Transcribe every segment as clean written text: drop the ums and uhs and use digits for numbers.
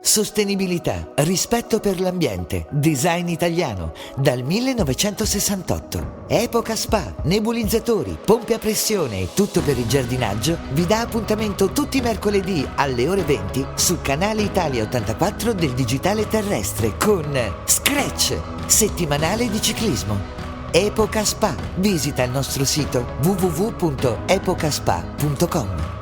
Sostenibilità, rispetto per l'ambiente, design italiano, dal 1968. Epoca Spa, nebulizzatori, pompe a pressione e tutto per il giardinaggio vi dà appuntamento tutti i mercoledì alle ore 20 su Canale Italia 84 del digitale terrestre con Scratch, settimanale di ciclismo. Epoca Spa. Visita il nostro sito www.epocaspa.com.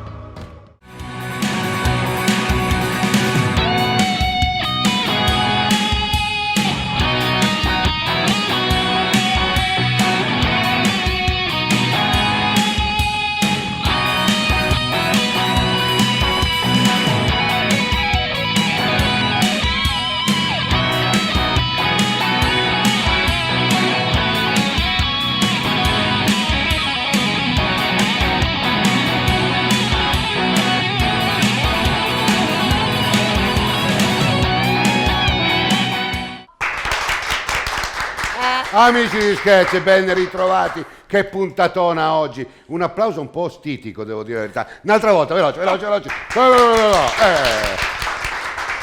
Amici di Sketch, ben ritrovati. Che puntatona oggi. Un applauso un po' stitico, devo dire la verità. Un'altra volta, veloce.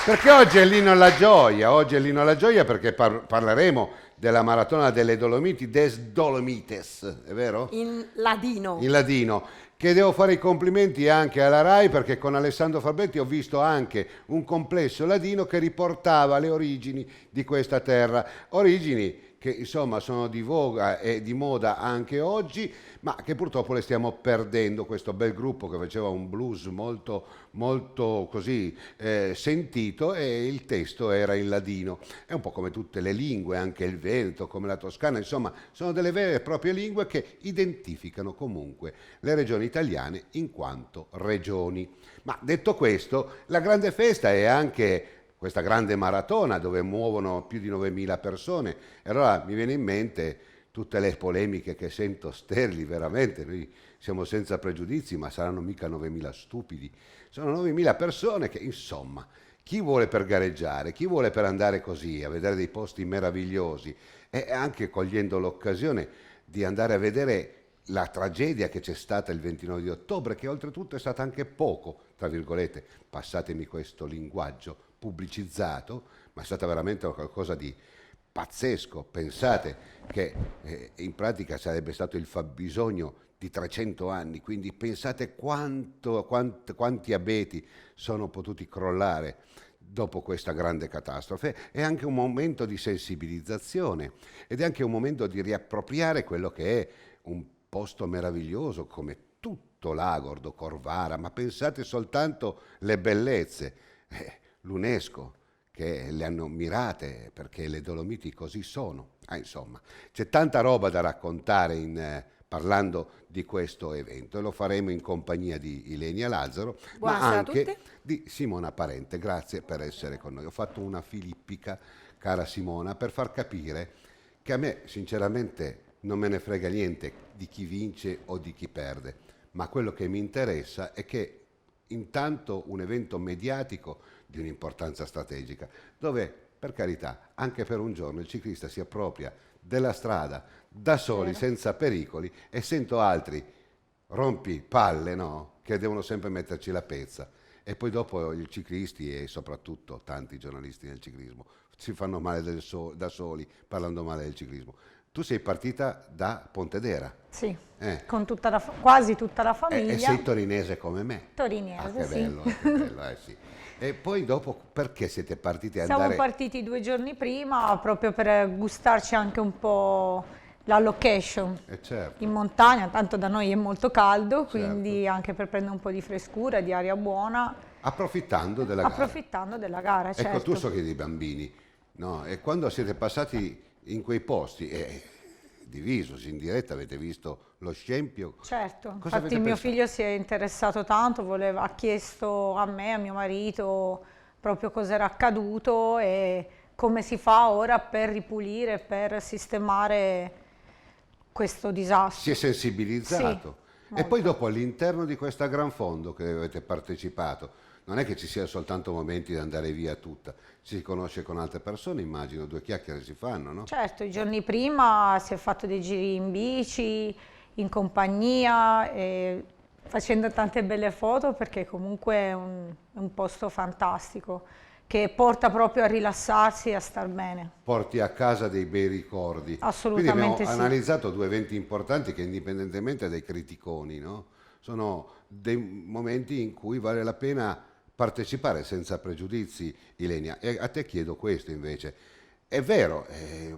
Perché oggi è l'inno alla gioia. Oggi è l'inno alla gioia perché parleremo della maratona delle Dolomiti, des Dolomites, è vero? In ladino. In ladino. Che devo fare i complimenti anche alla RAI perché con Alessandro Fabetti ho visto anche un complesso ladino che riportava le origini di questa terra. Origini che insomma sono di voga e di moda anche oggi, ma che purtroppo le stiamo perdendo. Questo bel gruppo che faceva un blues molto, molto così sentito, e il testo era in ladino. È un po' come tutte le lingue, anche il Veneto, come la Toscana, insomma sono delle vere e proprie lingue che identificano comunque le regioni italiane in quanto regioni. Ma detto questo, la grande festa è anche questa grande maratona dove muovono più di 9.000 persone, e allora mi viene in mente tutte le polemiche che sento sterili, veramente, noi siamo senza pregiudizi, ma saranno mica 9.000 stupidi, sono 9.000 persone che insomma, chi vuole per gareggiare, chi vuole per andare così a vedere dei posti meravigliosi e anche cogliendo l'occasione di andare a vedere la tragedia che c'è stata il 29 di ottobre, che oltretutto è stata anche poco, tra virgolette, passatemi questo linguaggio, pubblicizzato, ma è stata veramente qualcosa di pazzesco. Pensate che in pratica sarebbe stato il fabbisogno di 300 anni, quindi pensate quanti abeti sono potuti crollare dopo questa grande catastrofe. È anche un momento di sensibilizzazione ed è anche un momento di riappropriare quello che è un posto meraviglioso come tutto l'Agordo, Corvara, ma pensate soltanto le bellezze. L'UNESCO che le hanno mirate perché le Dolomiti così sono. Insomma, c'è tanta roba da raccontare parlando di questo evento, e lo faremo in compagnia di Ilenia Lazzaro, Buonasera ma anche a tutti. di Simona Parente. Grazie per essere con noi. Ho fatto una filippica, cara Simona, per far capire che a me sinceramente non me ne frega niente di chi vince o di chi perde, ma quello che mi interessa è che intanto un evento mediatico di un'importanza strategica, dove per carità anche per un giorno il ciclista si appropria della strada da soli, senza pericoli, e sento altri rompipalle, no? Che devono sempre metterci la pezza, e poi dopo i ciclisti e soprattutto tanti giornalisti del ciclismo si fanno male da soli parlando male del ciclismo. Tu sei partita da Pontedera. Sì, con quasi tutta la famiglia. E sei torinese come me. Torinese, che sì. bello, che bello, sì. E poi dopo perché siete partiti a Siamo andare? partiti 2 giorni prima proprio per gustarci anche un po' la location Certo. in montagna, tanto da noi è molto caldo, Certo. quindi anche per prendere un po' di frescura, di aria buona. Approfittando della gara. Approfittando della gara, certo. Ecco, tu so che hai dei bambini, no? E quando siete passati in quei posti, divisosi in diretta, avete visto lo scempio? Certo, Cosa infatti avete il mio pensato? figlio si è interessato tanto, ha chiesto a me, a mio marito, proprio cosa era accaduto e come si fa ora per ripulire, per sistemare questo disastro. Si è sensibilizzato. Sì, E poi dopo all'interno di questa gran fondo che avete partecipato, non è che ci siano soltanto momenti di andare via tutta, si conosce con altre persone, immagino, 2 chiacchiere si fanno, no? Certo, i giorni prima si è fatto dei giri in bici, in compagnia, facendo tante belle foto perché comunque è un posto fantastico che porta proprio a rilassarsi e a star bene. Porti a casa dei bei ricordi. Assolutamente. Quindi abbiamo sì. analizzato due eventi importanti che, indipendentemente dai criticoni, no? Sono dei momenti in cui vale la pena partecipare senza pregiudizi, Ilenia. E a te chiedo questo invece. È vero,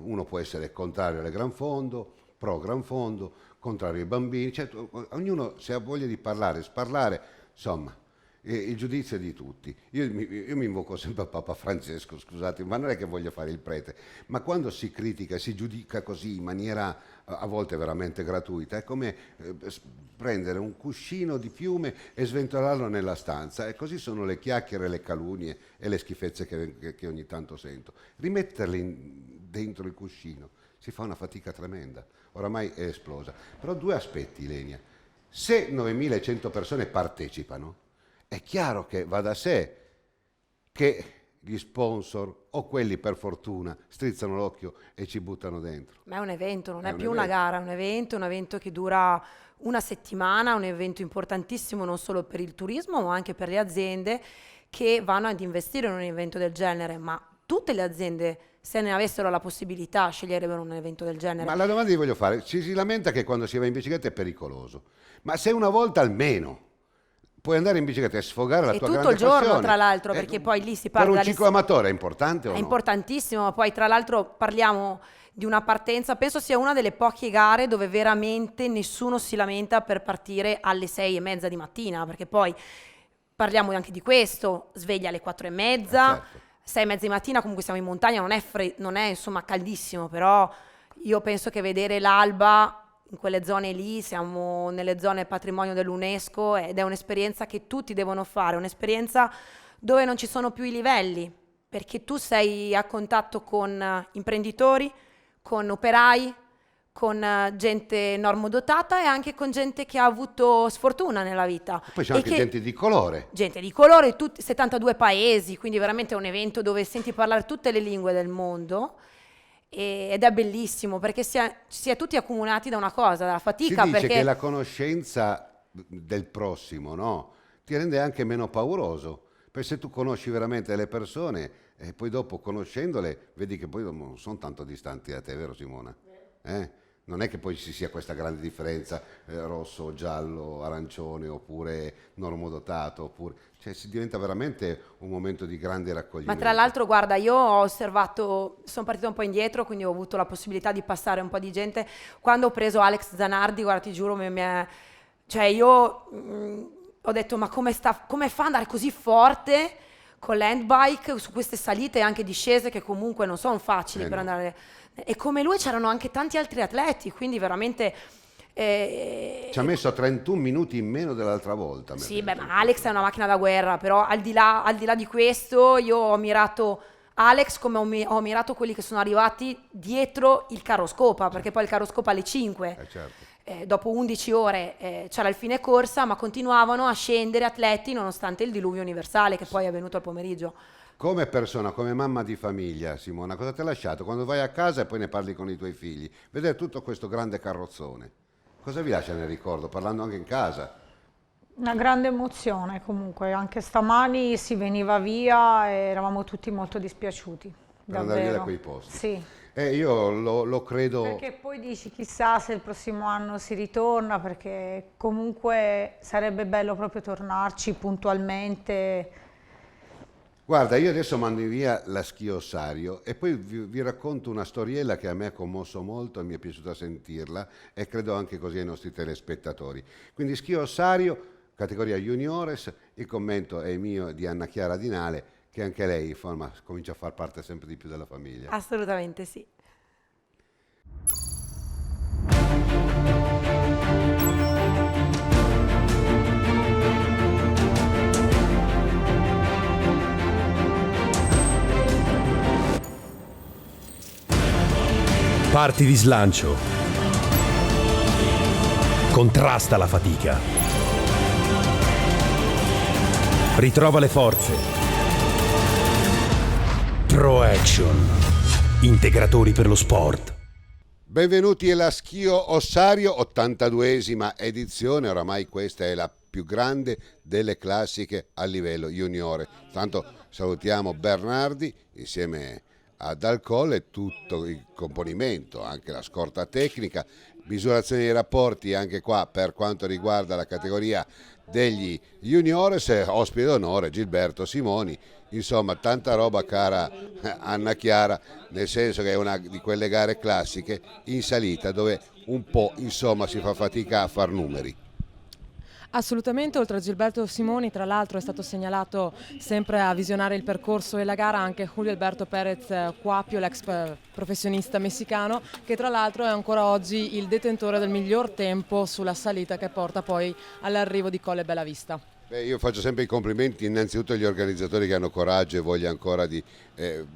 uno può essere contrario al Gran Fondo, pro Gran Fondo, contrario ai bambini, cioè, ognuno se ha voglia di parlare, sparlare, insomma. Il giudizio è di tutti. Io mi invoco sempre a Papa Francesco, scusate, ma non è che voglio fare il prete, ma quando si critica, si giudica così in maniera a volte veramente gratuita, è come prendere un cuscino di piume e sventolarlo nella stanza, e così sono le chiacchiere, le calunnie e le schifezze che ogni tanto sento. Rimetterli dentro il cuscino si fa una fatica tremenda, oramai è esplosa. Però due aspetti, Ilenia. Se 9.100 persone partecipano, è chiaro che va da sé che gli sponsor o quelli per fortuna strizzano l'occhio e ci buttano dentro. Ma è un evento, non È è un più una evento. gara, è un evento che dura una settimana, un evento importantissimo non solo per il turismo ma anche per le aziende che vanno ad investire in un evento del genere, ma tutte le aziende, se ne avessero la possibilità, sceglierebbero un evento del genere. Ma la domanda che voglio fare, ci si lamenta che quando si va in bicicletta è pericoloso, ma se una volta almeno puoi andare in bicicletta e sfogare la E tua tutto grande il giorno, passione, tra l'altro, perché poi lì si parla per un dalle- cicloamatore è importante o È no? importantissimo, ma poi tra l'altro parliamo di una partenza, penso sia una delle poche gare dove veramente nessuno si lamenta per partire alle 6:30 di mattina, perché poi parliamo anche di questo, sveglia alle 4:30, Certo. 6:30 di mattina, comunque siamo in montagna, non è insomma caldissimo, però io penso che vedere l'alba in quelle zone lì, siamo nelle zone patrimonio dell'UNESCO ed è un'esperienza che tutti devono fare, un'esperienza dove non ci sono più i livelli, perché tu sei a contatto con imprenditori, con operai, con gente normodotata e anche con gente che ha avuto sfortuna nella vita. Poi c'è E anche che- gente di colore. gente di colore, 72 paesi, quindi veramente è un evento dove senti parlare tutte le lingue del mondo ed è bellissimo perché si è tutti accomunati da una cosa, dalla Si fatica, dice perché che la conoscenza del prossimo, no? Ti rende anche meno pauroso, perché se tu conosci veramente le persone e poi dopo conoscendole vedi che poi non sono tanto distanti da te, vero Simona? Non è che poi ci sia questa grande differenza rosso, giallo, arancione oppure normodotato, oppure... cioè si diventa veramente un momento di grande Ma raccoglimento. tra l'altro, guarda, io ho osservato, sono partita un po' indietro, quindi ho avuto la possibilità di passare un po' di gente. Quando ho preso Alex Zanardi, guarda, ti giuro, cioè io ho detto, ma come fa ad andare così forte con l'handbike su queste salite e anche discese che comunque non sono facili per no. andare. E come lui c'erano anche tanti altri atleti, quindi veramente... Ci ha messo 31 minuti in meno dell'altra volta. Sì, beh, ma Alex è una macchina da guerra, però al di là di questo io ho ammirato Alex come ho ammirato quelli che sono arrivati dietro il carro scopa, perché poi il carro scopa alle 5, Certo. dopo 11 ore c'era il fine corsa, ma continuavano a scendere atleti nonostante il diluvio universale che poi è venuto al pomeriggio. Come persona, come mamma di famiglia, Simona, cosa ti ha lasciato? Quando vai a casa e poi ne parli con i tuoi figli, vedere tutto questo grande carrozzone, cosa vi lascia nel ricordo, parlando anche in casa? Una grande emozione comunque, anche stamani si veniva via e eravamo tutti molto dispiaciuti. Per andare via da davvero. quei posti. Sì, Io lo credo... perché poi dici chissà se il prossimo anno si ritorna, perché comunque sarebbe bello proprio tornarci puntualmente. Guarda, io adesso mando via la Schiossario e poi vi racconto una storiella che a me ha commosso molto e mi è piaciuta sentirla e credo anche così ai nostri telespettatori. Quindi Schiossario, categoria juniores, il commento è mio di Anna Chiara Dinale, che anche lei insomma, comincia a far parte sempre di più della famiglia. Assolutamente sì. Parti di slancio. Contrasta la fatica. Ritrova le forze. Pro Action. Integratori per lo sport. Benvenuti alla Schio Ossario, 82esima edizione, oramai questa è la più grande delle classiche a livello juniore. Tanto salutiamo Bernardi insieme ad Alcol e tutto il componimento, anche la scorta tecnica, misurazione dei rapporti anche qua per quanto riguarda la categoria degli juniores, ospite d'onore Gilberto Simoni. Insomma, tanta roba, cara Anna Chiara, nel senso che è una di quelle gare classiche in salita dove un po' insomma si fa fatica a far numeri. Assolutamente, oltre a Gilberto Simoni, tra l'altro è stato segnalato sempre a visionare il percorso e la gara anche Julio Alberto Perez Cuapio, l'ex professionista messicano, che tra l'altro è ancora oggi il detentore del miglior tempo sulla salita che porta poi all'arrivo di Colle Bellavista. Io faccio sempre i complimenti innanzitutto agli organizzatori che hanno coraggio e voglia ancora di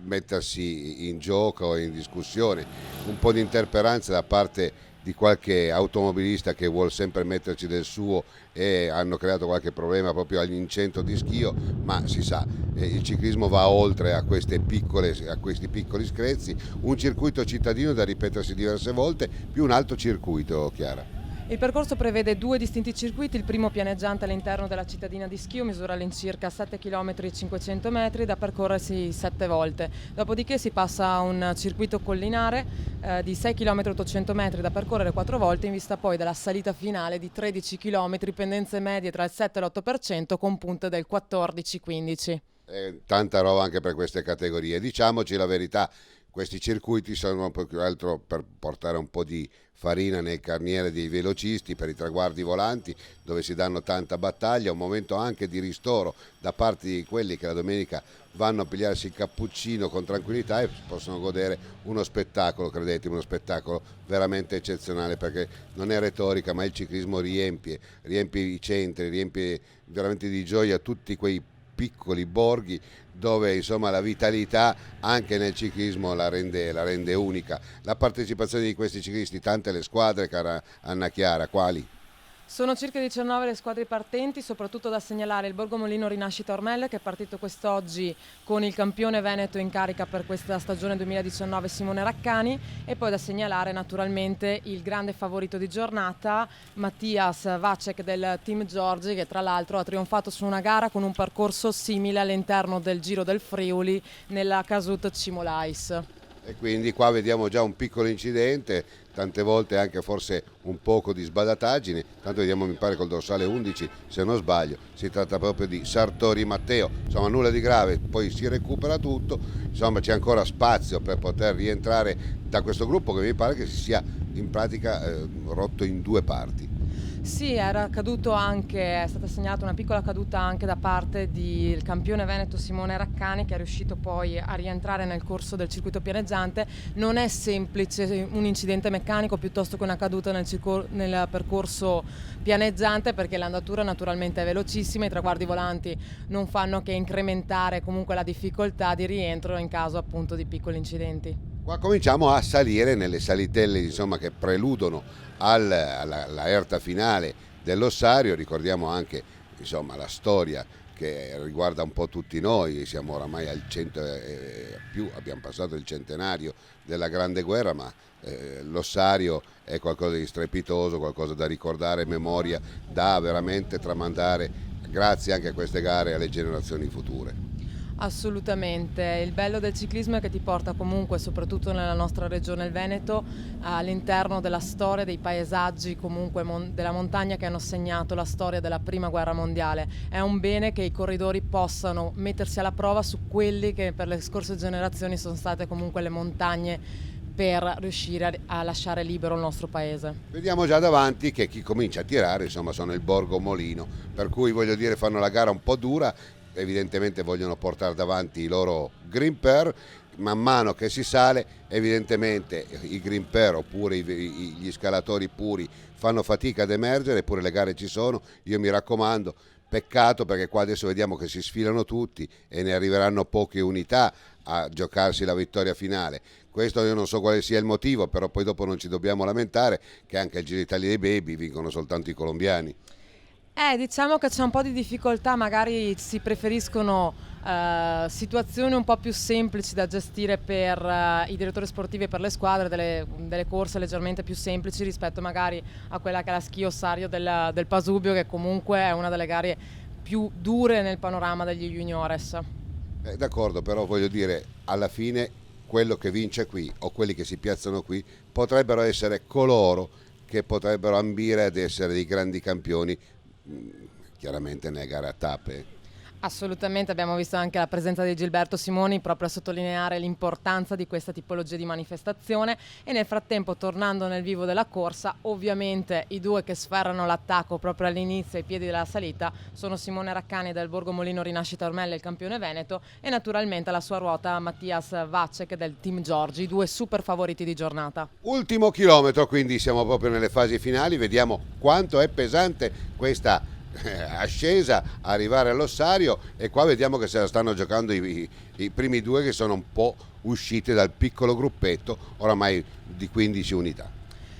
mettersi in gioco e in discussione, un po' di interperanza da parte di qualche automobilista che vuole sempre metterci del suo e hanno creato qualche problema proprio all'incentro di Schio, ma si sa, il ciclismo va oltre a questi piccoli screzi, un circuito cittadino da ripetersi diverse volte più un alto circuito, Chiara. Il percorso prevede 2 distinti circuiti, il primo pianeggiante all'interno della cittadina di Schio, misura all'incirca 7 km e 500 metri da percorrersi 7 volte. Dopodiché si passa a un circuito collinare di 6 km e 800 metri da percorrere 4 volte in vista poi della salita finale di 13 km, pendenze medie tra il 7 e l'8% con punte del 14-15. Tanta roba anche per queste categorie. Diciamoci la verità, questi circuiti sono più che altro per portare un po' di farina nel carniere dei velocisti per i traguardi volanti, dove si danno tanta battaglia, un momento anche di ristoro da parte di quelli che la domenica vanno a pigliarsi il cappuccino con tranquillità e possono godere uno spettacolo, credetemi, uno spettacolo veramente eccezionale, perché non è retorica, ma il ciclismo riempie i centri, riempie veramente di gioia tutti quei piccoli borghi dove insomma la vitalità anche nel ciclismo la rende unica. La partecipazione di questi ciclisti, tante le squadre, cara Anna Chiara, quali? Sono circa 19 le squadre partenti, soprattutto da segnalare il Borgo Molino Rinascita Ormelle che è partito quest'oggi con il campione veneto in carica per questa stagione 2019 Simone Raccani, e poi da segnalare naturalmente il grande favorito di giornata Mattias Vacek del team Giorgi, che tra l'altro ha trionfato su una gara con un percorso simile all'interno del Giro del Friuli nella Casut Cimolais. E quindi qua vediamo già un piccolo incidente, tante volte anche forse un poco di sbadataggine, tanto vediamo mi pare col dorsale 11 se non sbaglio, si tratta proprio di Sartori Matteo, insomma nulla di grave, poi si recupera tutto, insomma c'è ancora spazio per poter rientrare da questo gruppo che mi pare che si sia in pratica rotto in 2 parti. Sì, era caduto anche, è stata segnalata una piccola caduta anche da parte del campione veneto Simone Raccani, che è riuscito poi a rientrare nel corso del circuito pianeggiante. Non è semplice un incidente meccanico piuttosto che una caduta nel percorso pianeggiante, perché l'andatura naturalmente è velocissima, i traguardi volanti non fanno che incrementare comunque la difficoltà di rientro in caso appunto di piccoli incidenti. Qua cominciamo a salire nelle salitelle insomma, che preludono alla erta finale dell'Ossario. Ricordiamo anche insomma, la storia che riguarda un po' tutti noi, siamo oramai al 100 e più, abbiamo passato il centenario della Grande Guerra, ma l'Ossario è qualcosa di strepitoso, qualcosa da ricordare, memoria da veramente tramandare grazie anche a queste gare alle generazioni future. Assolutamente, il bello del ciclismo è che ti porta comunque, soprattutto nella nostra regione, il Veneto, all'interno della storia, dei paesaggi comunque della montagna che hanno segnato la storia della Prima Guerra Mondiale. È un bene che i corridori possano mettersi alla prova su quelli che per le scorse generazioni sono state comunque le montagne per riuscire a lasciare libero il nostro paese. Vediamo già davanti che chi comincia a tirare insomma sono il Borgo Molino, per cui voglio dire fanno la gara un po' dura, evidentemente vogliono portare davanti i loro Green Pair, man mano che si sale evidentemente i Green Pair oppure gli scalatori puri fanno fatica ad emergere, eppure le gare ci sono, io mi raccomando, peccato perché qua adesso vediamo che si sfilano tutti e ne arriveranno poche unità a giocarsi la vittoria finale. Questo io non so quale sia il motivo, però poi dopo non ci dobbiamo lamentare che anche il Giro d'Italia dei Baby vincono soltanto i colombiani. Diciamo che c'è un po' di difficoltà, magari si preferiscono situazioni un po' più semplici da gestire per i direttori sportivi e per le squadre, delle corse leggermente più semplici rispetto magari a quella che è la Schio Ossario del Pasubio, che comunque è una delle gare più dure nel panorama degli juniores. D'accordo, però voglio dire, alla fine quello che vince qui o quelli che si piazzano qui potrebbero essere coloro che potrebbero ambire ad essere dei grandi campioni, chiaramente nelle gare a tappe. Assolutamente, abbiamo visto anche la presenza di Gilberto Simoni proprio a sottolineare l'importanza di questa tipologia di manifestazione, e nel frattempo, tornando nel vivo della corsa, ovviamente i due che sferrano l'attacco proprio all'inizio ai piedi della salita sono Simone Raccani del Borgo Molino Rinascita Ormelle, il campione veneto, e naturalmente alla sua ruota Mattias Vacek del Team Giorgi, i due super favoriti di giornata. Ultimo chilometro, quindi siamo proprio nelle fasi finali, vediamo quanto è pesante questa ascesa, arrivare all'ossario, e qua vediamo che se la stanno giocando i primi due, che sono un po' usciti dal piccolo gruppetto oramai di 15 unità.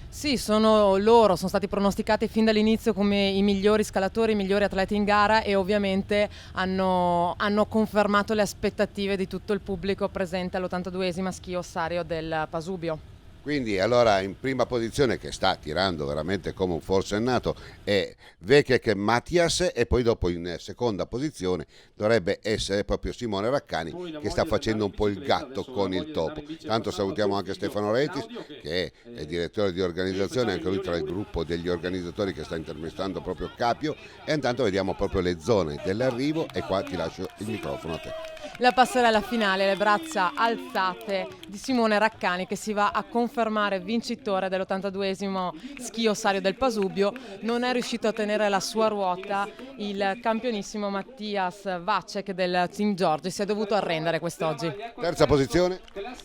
Sì, sono stati pronosticati fin dall'inizio come i migliori scalatori, i migliori atleti in gara, e ovviamente hanno confermato le aspettative di tutto il pubblico presente all'82esima Ski Ossario del Pasubio. Quindi allora in prima posizione, che sta tirando veramente come un forsennato, è Vekek Mattias, e poi dopo in seconda posizione dovrebbe essere proprio Simone Raccani, che sta facendo un po' il gatto con il topo. Tanto salutiamo anche Stefano Retis, che è direttore di organizzazione, anche lui tra il gruppo degli organizzatori che sta intervistando proprio Capio, e intanto vediamo proprio le zone dell'arrivo, e qua ti lascio il microfono a te. La passerella finale, le braccia alzate di Simone Raccani, che si va a confermare vincitore dell'82esimo Ski Ossario del Pasubio. Non è riuscito a tenere la sua ruota il campionissimo Mattias Vacek del Team Giorgi, si è dovuto arrendere quest'oggi. Terza posizione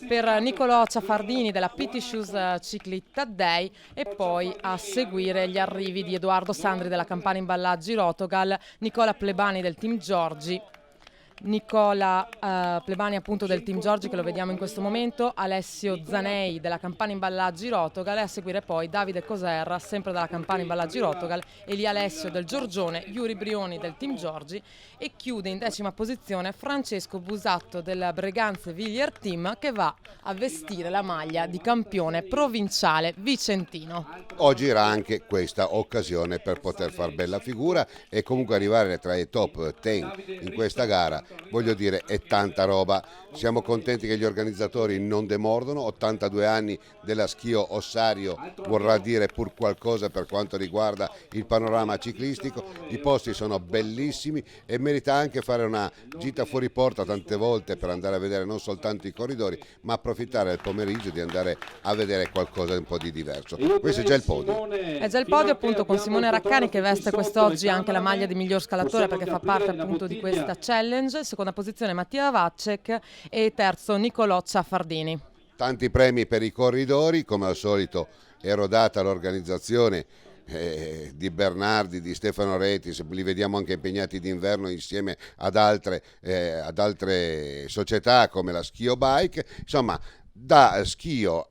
Per Nicolò Ciafardini della PT Shoes Cicli Taddei, e poi a seguire gli arrivi di Edoardo Sandri della Campana Imballaggi Rotogal, Nicola Plebani del Team Giorgi, Nicola Plebani appunto del Team Giorgi, che lo vediamo in questo momento, Alessio Zanei della Campana Imballaggi Rotogal, e a seguire poi Davide Coserra sempre dalla Campana Imballaggi Rotogal, Elia Alessio del Giorgione, Yuri Brioni del Team Giorgi, e chiude in 10ª posizione Francesco Busatto del Breganze Villiers Team, che va a vestire la maglia di campione provinciale vicentino. Oggi era anche questa occasione per poter far bella figura e comunque arrivare tra i top 10 in questa gara, voglio dire, è tanta roba. Siamo contenti che gli organizzatori non demordono. 82 anni della Schio Ossario vorrà dire pur qualcosa per quanto riguarda il panorama ciclistico. I posti sono bellissimi e merita anche fare una gita fuori porta tante volte per andare a vedere non soltanto i corridori, ma approfittare del pomeriggio di andare a vedere qualcosa di un po' di diverso. Questo è già il podio. È già il podio appunto con Simone Raccani, che veste quest'oggi anche la maglia di miglior scalatore perché fa parte appunto di questa challenge. Seconda posizione Mattia Vacek e terzo Nicolò Ciafardini. Tanti premi per i corridori, come al solito erodata l'organizzazione di Bernardi, di Stefano Retis, li vediamo anche impegnati d'inverno insieme ad altre società come la Schio Bike. Insomma, da Schio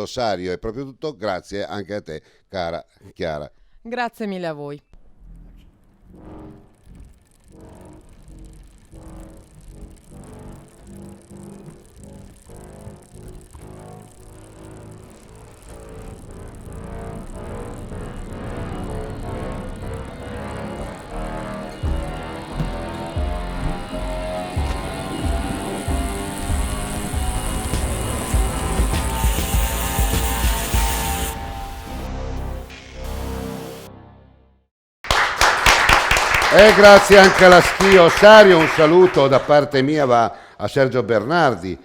Ossario è proprio tutto. Grazie anche a te, cara Chiara. Grazie mille a voi. E grazie anche alla Schio Ossario. Un saluto da parte mia va a Sergio Bernardi,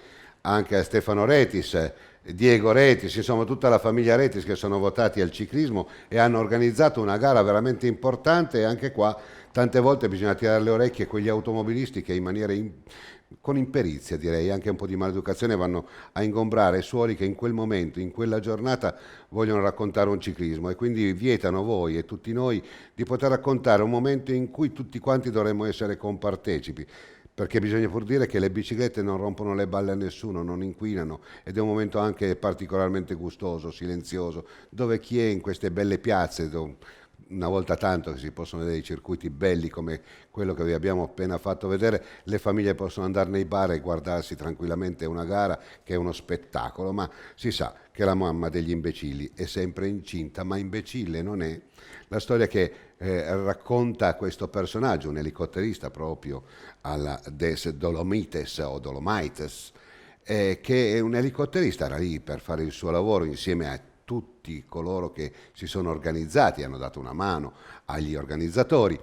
anche a Stefano Retis, Diego Retis, insomma tutta la famiglia Retis che sono votati al ciclismo e hanno organizzato una gara veramente importante. E anche qua tante volte bisogna tirare le orecchie a quegli automobilisti che in maniera con imperizia, direi anche un po' di maleducazione, vanno a ingombrare suoli che in quel momento, in quella giornata vogliono raccontare un ciclismo, e quindi vietano voi e tutti noi di poter raccontare un momento in cui tutti quanti dovremmo essere compartecipi, perché bisogna pur dire che le biciclette non rompono le balle a nessuno, non inquinano, ed è un momento anche particolarmente gustoso, silenzioso, dove chi è in queste belle piazze una volta tanto che si possono vedere i circuiti belli come quello che vi abbiamo appena fatto vedere, le famiglie possono andare nei bar e guardarsi tranquillamente una gara che è uno spettacolo, ma si sa che la mamma degli imbecilli è sempre incinta, ma imbecille non è. La storia che racconta questo personaggio, un elicotterista proprio alla Des Dolomites o Dolomites, che è un elicotterista, era lì per fare il suo lavoro insieme a tutti coloro che si sono organizzati, hanno dato una mano agli organizzatori,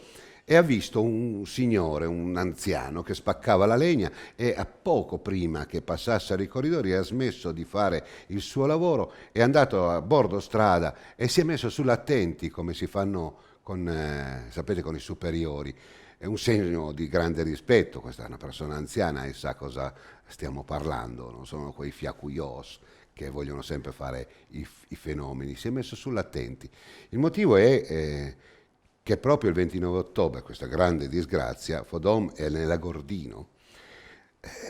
e ha visto un signore, un anziano che spaccava la legna e a poco prima che passassero i corridori ha smesso di fare il suo lavoro, è andato a bordo strada e si è messo sull'attenti come si fanno sapete, con i superiori. È un segno di grande rispetto, questa è una persona anziana e sa cosa stiamo parlando, non sono quei fiacuios che vogliono sempre fare i fenomeni, si è messo sull'attenti. Il motivo è che proprio il 29 ottobre, questa grande disgrazia, Fodom e Nell'Agordino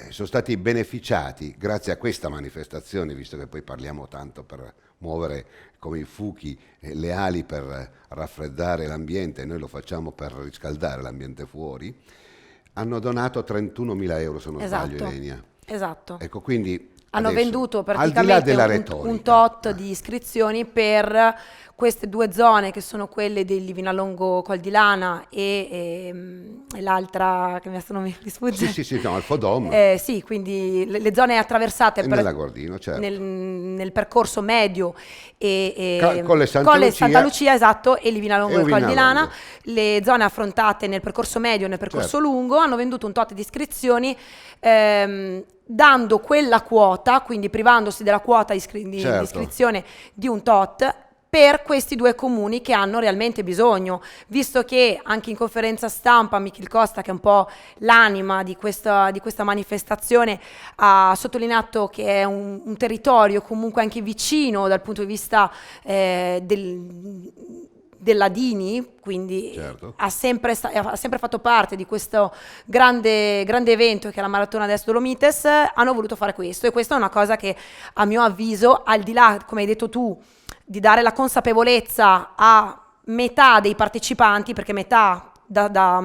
sono stati beneficiati grazie a questa manifestazione, visto che poi parliamo tanto per muovere come i fuchi le ali per raffreddare l'ambiente, noi lo facciamo per riscaldare l'ambiente fuori, hanno donato 31.000 euro, se non sbaglio, Ilenia. Esatto. Ecco, quindi hanno adesso, venduto al di là praticamente della un retorica, tot di iscrizioni per queste due zone che sono quelle del Livinallongo Col di Lana e l'altra che mi sfugge. Sì, no, al Fodom. Sì, quindi le zone attraversate Nell'Agordino, certo. nel percorso medio Colle Santa Lucia, esatto, e Livinallongo e Col di Lana, Livinallongo. le zone affrontate nel percorso medio e nel percorso Certo. lungo hanno venduto un tot di iscrizioni, dando quella quota, quindi privandosi della quota di Certo. iscrizione di un tot per questi due comuni che hanno realmente bisogno, visto che anche in conferenza stampa Michil Costa, che è un po' l'anima di questa manifestazione, ha sottolineato che è un territorio comunque anche vicino dal punto di vista della Dini, quindi Certo. ha sempre fatto parte di questo grande evento che è la Maratona des Dolomites. Hanno voluto fare questo, e questa è una cosa che a mio avviso, al di là, come hai detto tu, di dare la consapevolezza a metà dei partecipanti, perché metà da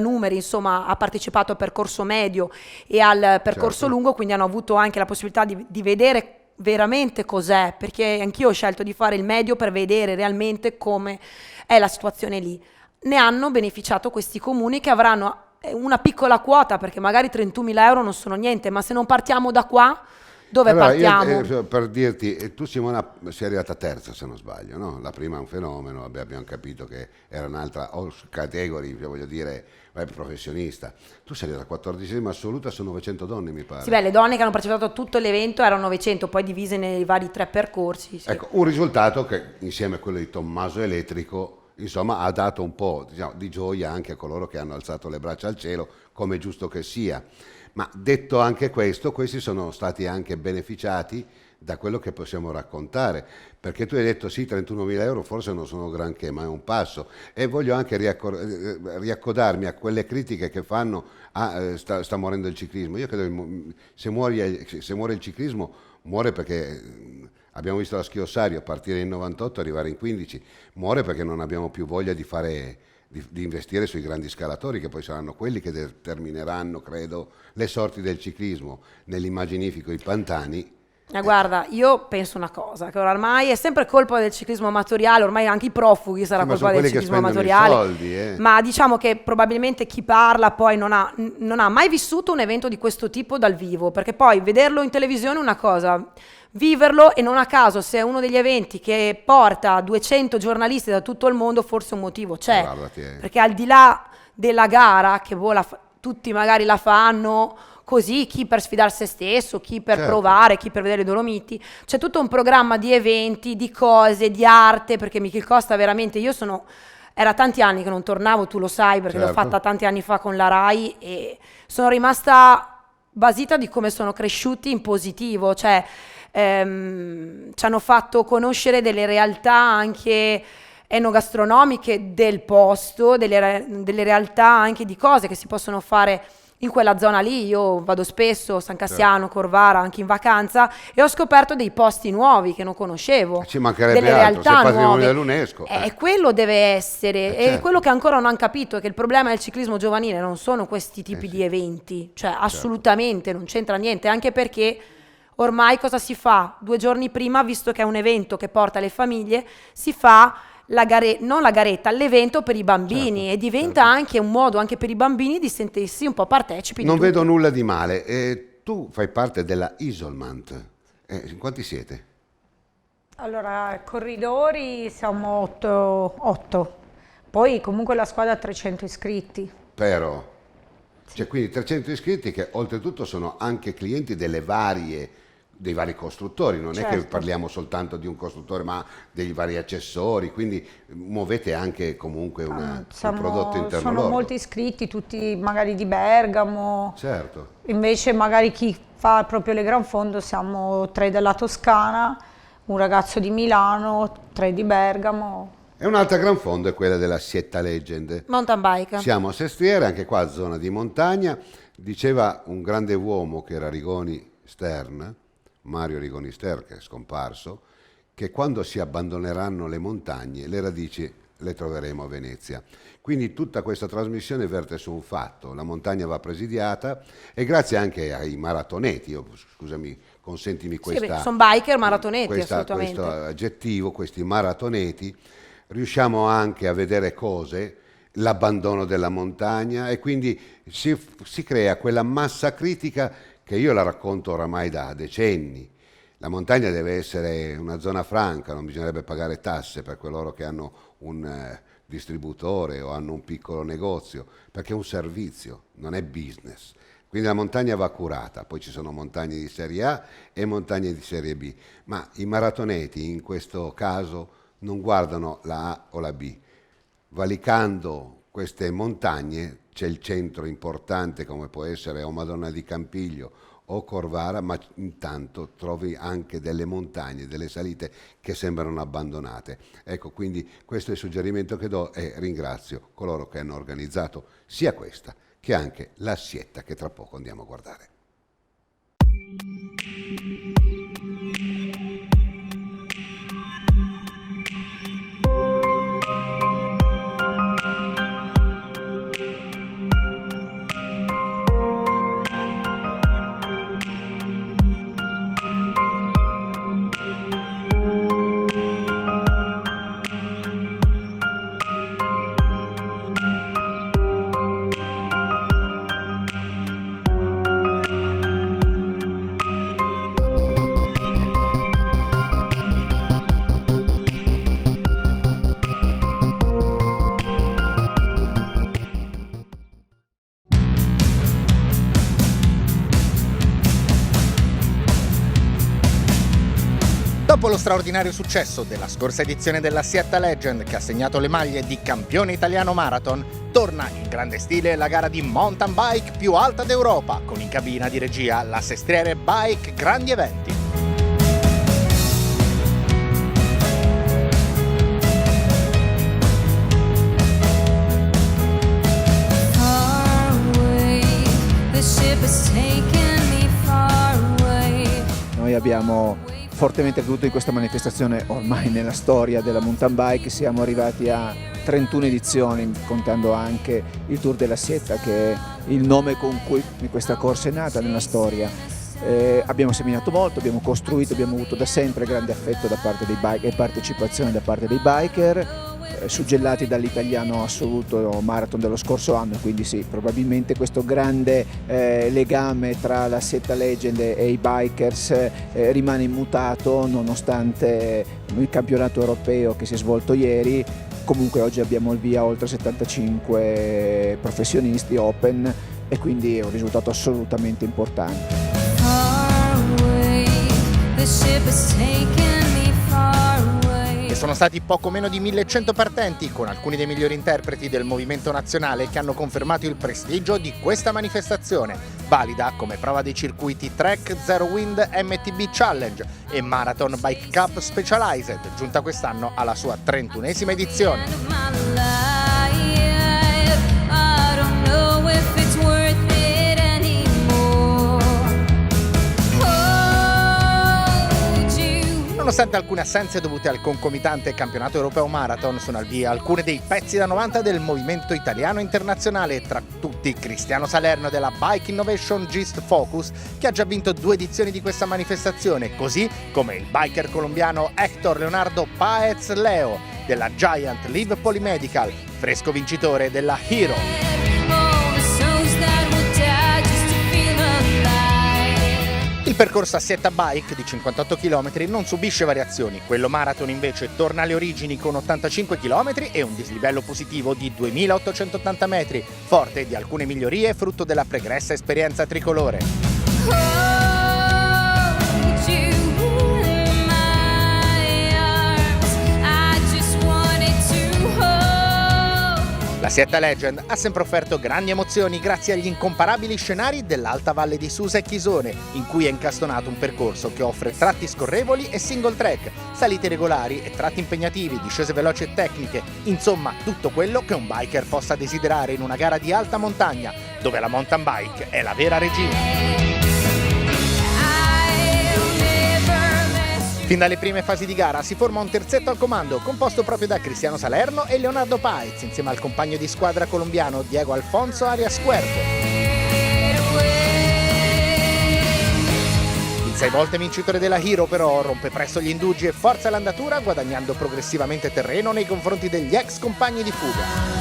numeri insomma ha partecipato al percorso medio e al percorso Certo. lungo, quindi hanno avuto anche la possibilità di vedere veramente cos'è, perché anch'io ho scelto di fare il medio per vedere realmente come è la situazione lì. Ne hanno beneficiato questi comuni che avranno una piccola quota, perché magari 31.000 euro non sono niente, ma se non partiamo da qua, dove Allora, partiamo? io, per dirti, tu Simona sei arrivata terza se non sbaglio, no? La prima è un fenomeno, abbiamo capito che era un'altra category, voglio dire, professionista. Tu sei arrivata 14esima assoluta su 900 donne, mi pare. Sì, beh, le donne che hanno partecipato a tutto l'evento erano 900, poi divise nei vari 3 percorsi. Sì. Ecco, un risultato che insieme a quello di Tommaso Elettrico, insomma, ha dato un po', diciamo, di gioia anche a coloro che hanno alzato le braccia al cielo, come è giusto che sia. Ma detto anche questo, questi sono stati anche beneficiati da quello che possiamo raccontare, perché tu hai detto sì, 31.000 euro forse non sono granché, ma è un passo, e voglio anche riaccodarmi a quelle critiche che fanno sta morendo il ciclismo. Io credo che se muore il ciclismo muore perché abbiamo visto la Schiossario partire in 98 e arrivare in 15, muore perché non abbiamo più voglia di investire sui grandi scalatori, che poi saranno quelli che determineranno, credo, le sorti del ciclismo. Nell'immaginifico i pantani. Guarda, io penso una cosa, che ormai è sempre colpa del ciclismo amatoriale, ormai anche i profughi sarà Sì, ma colpa sono del quelli che ciclismo spendono i amatoriale, soldi, ma diciamo che probabilmente chi parla poi non ha mai vissuto un evento di questo tipo dal vivo, perché poi vederlo in televisione è una cosa, viverlo, e non a caso se è uno degli eventi che porta 200 giornalisti da tutto il mondo, forse un motivo c'è, Guardati, perché al di là della gara che tutti magari la fanno così, chi per sfidare se stesso, chi per Certo. provare, chi per vedere i Dolomiti, c'è tutto un programma di eventi, di cose, di arte, perché Michil Costa veramente, era tanti anni che non tornavo, tu lo sai perché l'ho Certo. fatta tanti anni fa con la Rai, e sono rimasta basita di come sono cresciuti in positivo, cioè ci hanno fatto conoscere delle realtà anche enogastronomiche del posto, delle realtà anche di cose che si possono fare in quella zona lì. Io vado spesso, San Cassiano, Corvara, anche in vacanza, e ho scoperto dei posti nuovi che non conoscevo, Ci mancherebbe delle altro, sei realtà patrimonio nuove. dell'UNESCO. Quello deve essere, e certo. quello che ancora non hanno capito è che il problema del ciclismo giovanile non sono questi tipi di eventi, cioè assolutamente non c'entra niente, anche perché ormai cosa si fa? 2 giorni prima, visto che è un evento che porta le famiglie, si fa non la garetta, l'evento per i bambini, e diventa anche un modo anche per i bambini di sentirsi un po' partecipi di Non tutto. vedo nulla di male. Tu fai parte della Isolmant. In quanti siete? Allora, corridori siamo 8. Poi comunque la squadra ha 300 iscritti. Però, cioè, quindi 300 iscritti che oltretutto sono anche clienti dei vari costruttori, non è che Certo. parliamo soltanto di un costruttore, ma dei vari accessori, quindi muovete anche comunque un prodotto interno Sono lordo. molti iscritti, tutti magari di Bergamo. Certo. Invece magari chi fa proprio le Gran Fondo siamo 3 della Toscana, un ragazzo di Milano, 3 di Bergamo. E un'altra gran fondo è quella della Sietta Legend. Mountain bike. Siamo a Sestriere, anche qua zona di montagna. Diceva un grande uomo che era Rigoni Stern, Mario Rigoni Stern, che è scomparso, che quando si abbandoneranno le montagne, le radici le troveremo a Venezia. Quindi tutta questa trasmissione verte su un fatto: la montagna va presidiata, e grazie anche ai maratoneti. Scusami, consentimi questa... sono biker maratoneti, assolutamente. Questo aggettivo, questi maratoneti, riusciamo anche a vedere cose, l'abbandono della montagna, e quindi si crea quella massa critica che io la racconto oramai da decenni. La montagna deve essere una zona franca, non bisognerebbe pagare tasse per coloro che hanno un distributore o hanno un piccolo negozio, perché è un servizio, non è business. Quindi la montagna va curata, poi ci sono montagne di serie A e montagne di serie B, ma i maratoneti in questo caso non guardano la A o la B. Valicando queste montagne c'è il centro importante, come può essere o Madonna di Campiglio o Corvara, ma intanto trovi anche delle montagne, delle salite che sembrano abbandonate. Ecco, quindi questo è il suggerimento che do, e ringrazio coloro che hanno organizzato sia questa che anche la Sietta, che tra poco andiamo a guardare. Dopo lo straordinario successo della scorsa edizione della Sietta Legend, che ha segnato le maglie di campione italiano marathon, torna in grande stile la gara di mountain bike più alta d'Europa, con in cabina di regia la Sestriere Bike Grandi Eventi. Noi abbiamo fortemente creduto in questa manifestazione ormai nella storia della mountain bike. Siamo arrivati a 31 edizioni, contando anche il Tour della Sietta, che è il nome con cui questa corsa è nata nella storia. Abbiamo seminato molto, abbiamo costruito, abbiamo avuto da sempre grande affetto da parte dei biker e partecipazione da parte dei biker, suggellati dall'italiano assoluto marathon dello scorso anno, quindi sì, probabilmente questo grande legame tra la Sietta Legend e i bikers rimane immutato nonostante il campionato europeo che si è svolto ieri. Comunque oggi abbiamo il via oltre 75 professionisti open, e quindi è un risultato assolutamente importante. E sono stati poco meno di 1100 partenti, con alcuni dei migliori interpreti del movimento nazionale, che hanno confermato il prestigio di questa manifestazione, valida come prova dei circuiti Trek, Zero Wind, MTB Challenge e Marathon Bike Cup Specialized, giunta quest'anno alla sua 31esima edizione. Nonostante alcune assenze dovute al concomitante campionato europeo marathon, sono al via alcune dei pezzi da 90 del movimento italiano internazionale, tra tutti Cristiano Salerno della Bike Innovation Gist Focus, che ha già vinto 2 edizioni di questa manifestazione, così come il biker colombiano Héctor Leonardo Páez Leo della Giant Live Polymedical, fresco vincitore della Hero. Il percorso a Sietta Bike di 58 km non subisce variazioni, quello marathon invece torna alle origini con 85 km e un dislivello positivo di 2880 metri, forte di alcune migliorie frutto della pregressa esperienza tricolore. La Sietta Legend ha sempre offerto grandi emozioni grazie agli incomparabili scenari dell'Alta Valle di Susa e Chisone, in cui è incastonato un percorso che offre tratti scorrevoli e single track, salite regolari e tratti impegnativi, discese veloci e tecniche, insomma tutto quello che un biker possa desiderare in una gara di alta montagna, dove la mountain bike è la vera regina. Fin dalle prime fasi di gara si forma un terzetto al comando composto proprio da Cristiano Salerno e Leonardo Páez insieme al compagno di squadra colombiano Diego Alfonso Arias Cuervo. Il 6 volte vincitore della Hero però rompe presto gli indugi e forza l'andatura, guadagnando progressivamente terreno nei confronti degli ex compagni di fuga.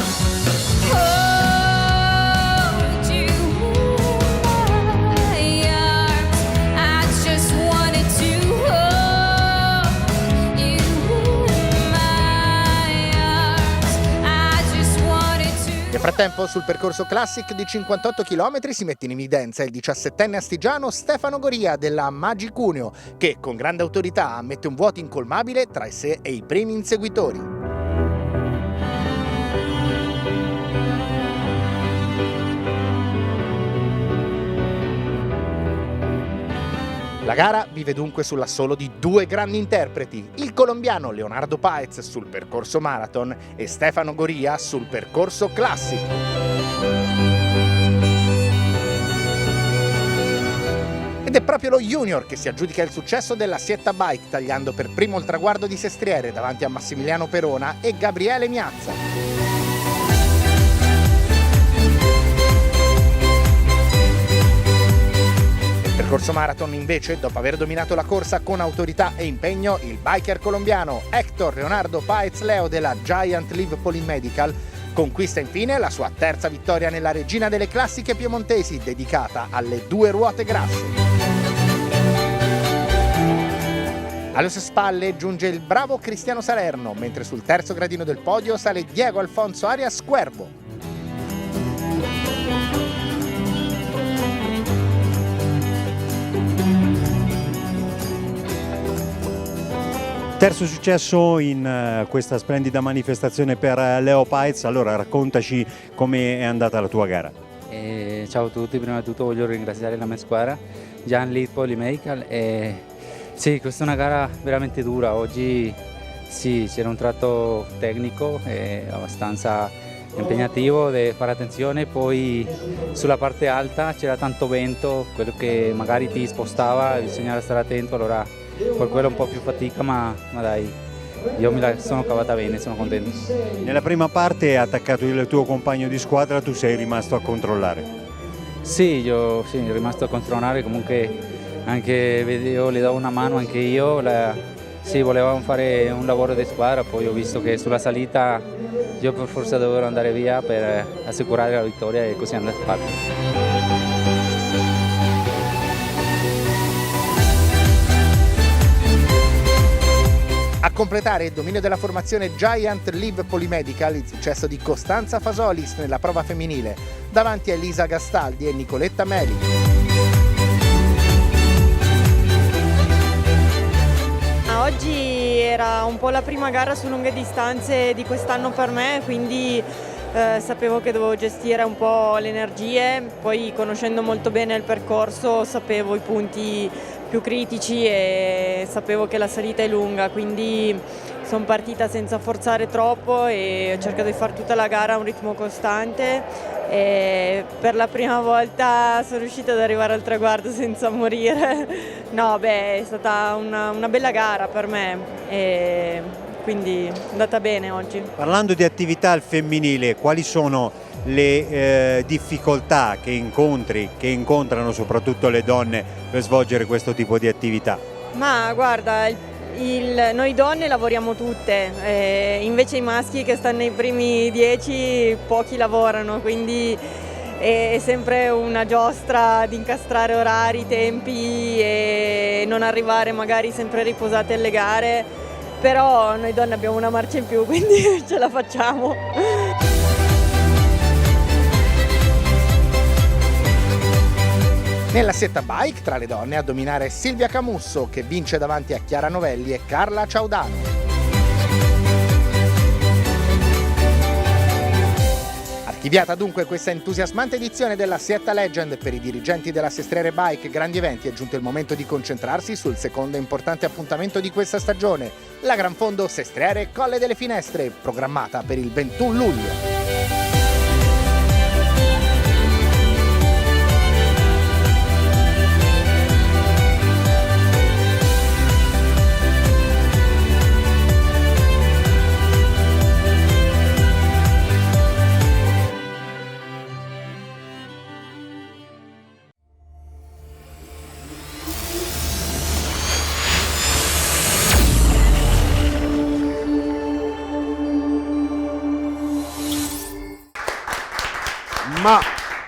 Nel frattempo sul percorso Classic di 58 km si mette in evidenza il 17enne astigiano Stefano Goria della Magi Cuneo, che con grande autorità ammette un vuoto incolmabile tra sé e i primi inseguitori. La gara vive dunque sull'assolo di 2 grandi interpreti, il colombiano Leonardo Páez sul percorso marathon e Stefano Goria sul percorso Classic. Ed è proprio lo junior che si aggiudica il successo della Sietta Bike, tagliando per primo il traguardo di Sestriere davanti a Massimiliano Perona e Gabriele Miazza. Nel percorso marathon invece, dopo aver dominato la corsa con autorità e impegno, il biker colombiano Héctor Leonardo Páez Leo della Giant Live Polymedical conquista infine la sua terza vittoria nella regina delle classiche piemontesi, dedicata alle 2 ruote grasse. Alle sue spalle giunge il bravo Cristiano Salerno, mentre sul terzo gradino del podio sale Diego Alfonso Arias Cuervo. Terzo successo in questa splendida manifestazione per Leo Páez. Allora raccontaci come è andata la tua gara. Ciao a tutti, prima di tutto voglio ringraziare la mia squadra, Giant Live Polymedical. Sì, questa è una gara veramente dura. Oggi sì, c'era un tratto tecnico abbastanza impegnativo, devi fare attenzione, poi sulla parte alta c'era tanto vento, quello che magari ti spostava, bisognava stare attento, allora per quello un po' più fatica, ma dai, io me la sono cavata bene, sono contento. Nella prima parte hai attaccato il tuo compagno di squadra, tu sei rimasto a controllare. Sì, io sono rimasto a controllare, comunque anche io le do una mano anche io, sì, volevamo fare un lavoro di squadra, poi ho visto che sulla salita io per forza dovevo andare via per assicurare la vittoria e così è andato fatto. A completare il dominio della formazione Giant Live Polymedical il successo di Costanza Fasolis nella prova femminile, davanti a Elisa Gastaldi e Nicoletta Meli. Oggi era un po' la prima gara su lunghe distanze di quest'anno per me, quindi sapevo che dovevo gestire un po' le energie, poi conoscendo molto bene il percorso sapevo i punti più critici e sapevo che la salita è lunga, quindi sono partita senza forzare troppo e ho cercato di fare tutta la gara a un ritmo costante e per la prima volta sono riuscita ad arrivare al traguardo senza morire. No, beh, è stata una bella gara per me e quindi è andata bene oggi. Parlando di attività al femminile, quali sono le difficoltà che incontrano soprattutto le donne per svolgere questo tipo di attività? Ma guarda, noi donne lavoriamo tutte, invece i maschi che stanno nei primi 10 pochi lavorano, quindi è sempre una giostra di incastrare orari, tempi e non arrivare magari sempre riposate alle gare, però noi donne abbiamo una marcia in più, quindi ce la facciamo. Nella setta bike tra le donne a dominare Silvia Camusso, che vince davanti a Chiara Novelli e Carla Ciaudano. Archiviata dunque questa entusiasmante edizione della Sietta Legend, per i dirigenti della Sestriere Bike Grandi Eventi è giunto il momento di concentrarsi sul secondo importante appuntamento di questa stagione, la Gran Fondo Sestriere Colle delle Finestre, programmata per il 21 luglio. Ma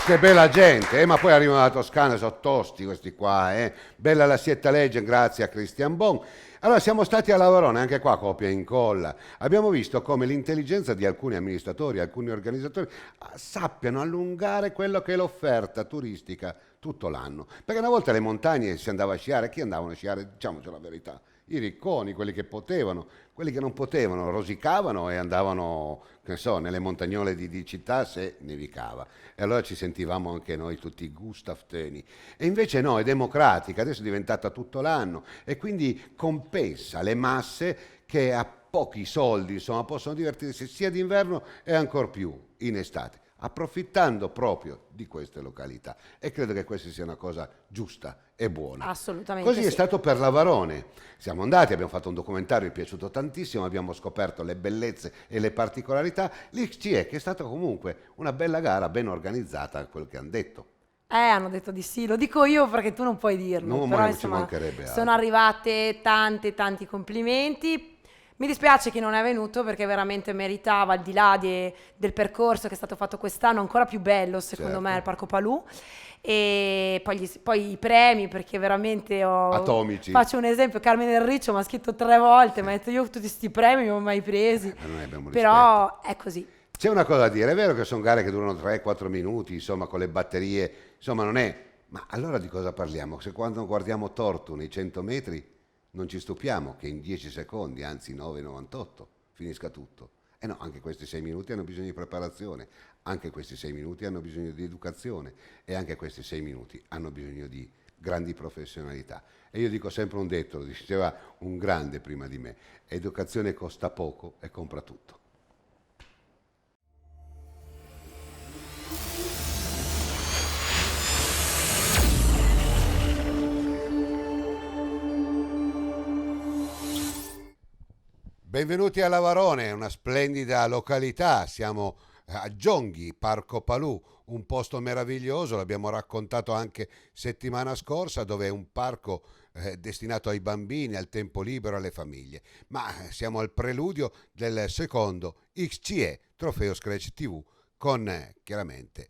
che bella gente, ma poi arrivano dalla Toscana, sono tosti questi qua, Bella la Sietta Legend, grazie a Christian Bon. Allora siamo stati a Lavarone, anche qua copia e incolla. Abbiamo visto come l'intelligenza di alcuni amministratori, alcuni organizzatori sappiano allungare quello che è l'offerta turistica tutto l'anno. Perché una volta le montagne si andava a sciare, chi andavano a sciare? Diciamoci la verità. I ricconi, quelli che potevano, quelli che non potevano rosicavano e andavano, che ne so, nelle montagnole di città se nevicava. E allora ci sentivamo anche noi tutti Gustav Töni. E invece no, è democratica, adesso è diventata tutto l'anno e quindi compensa le masse che a pochi soldi, insomma, possono divertirsi sia d'inverno e ancor più in estate, approfittando proprio di queste località, e credo che questa sia una cosa giusta e buona. Assolutamente. Così sì. è stato per Lavarone. Siamo andati, abbiamo fatto un documentario, è piaciuto tantissimo, abbiamo scoperto le bellezze e le particolarità. L'XCE, che è stata comunque una bella gara, ben organizzata, quel che hanno detto. Hanno detto di sì, lo dico io perché tu non puoi dirlo. No, però ma ci insomma mancherebbe altro. sono arrivate tanti complimenti. Mi dispiace chi non è venuto perché veramente meritava, al di là del percorso che è stato fatto quest'anno, ancora più bello secondo me il Parco Palù. E poi i premi, perché veramente atomici. Faccio un esempio: Carmen Del Riccio mi ha scritto 3 volte, mi ha detto io tutti questi premi non li ho mai presi, Noi abbiamo però è così. C'è una cosa da dire, è vero che sono gare che durano 3-4 minuti, insomma, con le batterie, insomma, non è. Ma allora di cosa parliamo? Se quando guardiamo Tortu nei 100 metri non ci stupiamo che in 10 secondi, anzi 9,98, finisca tutto. E no, anche questi 6 minuti hanno bisogno di preparazione, anche questi 6 minuti hanno bisogno di educazione e anche questi 6 minuti hanno bisogno di grandi professionalità. E io dico sempre un detto, lo diceva un grande prima di me: educazione costa poco e compra tutto. Benvenuti a Lavarone, una splendida località. Siamo a Gionghi, Parco Palù, un posto meraviglioso, l'abbiamo raccontato anche settimana scorsa, dove è un parco destinato ai bambini, al tempo libero, alle famiglie. Ma siamo al preludio del secondo XCE, Trofeo Scratch TV, con chiaramente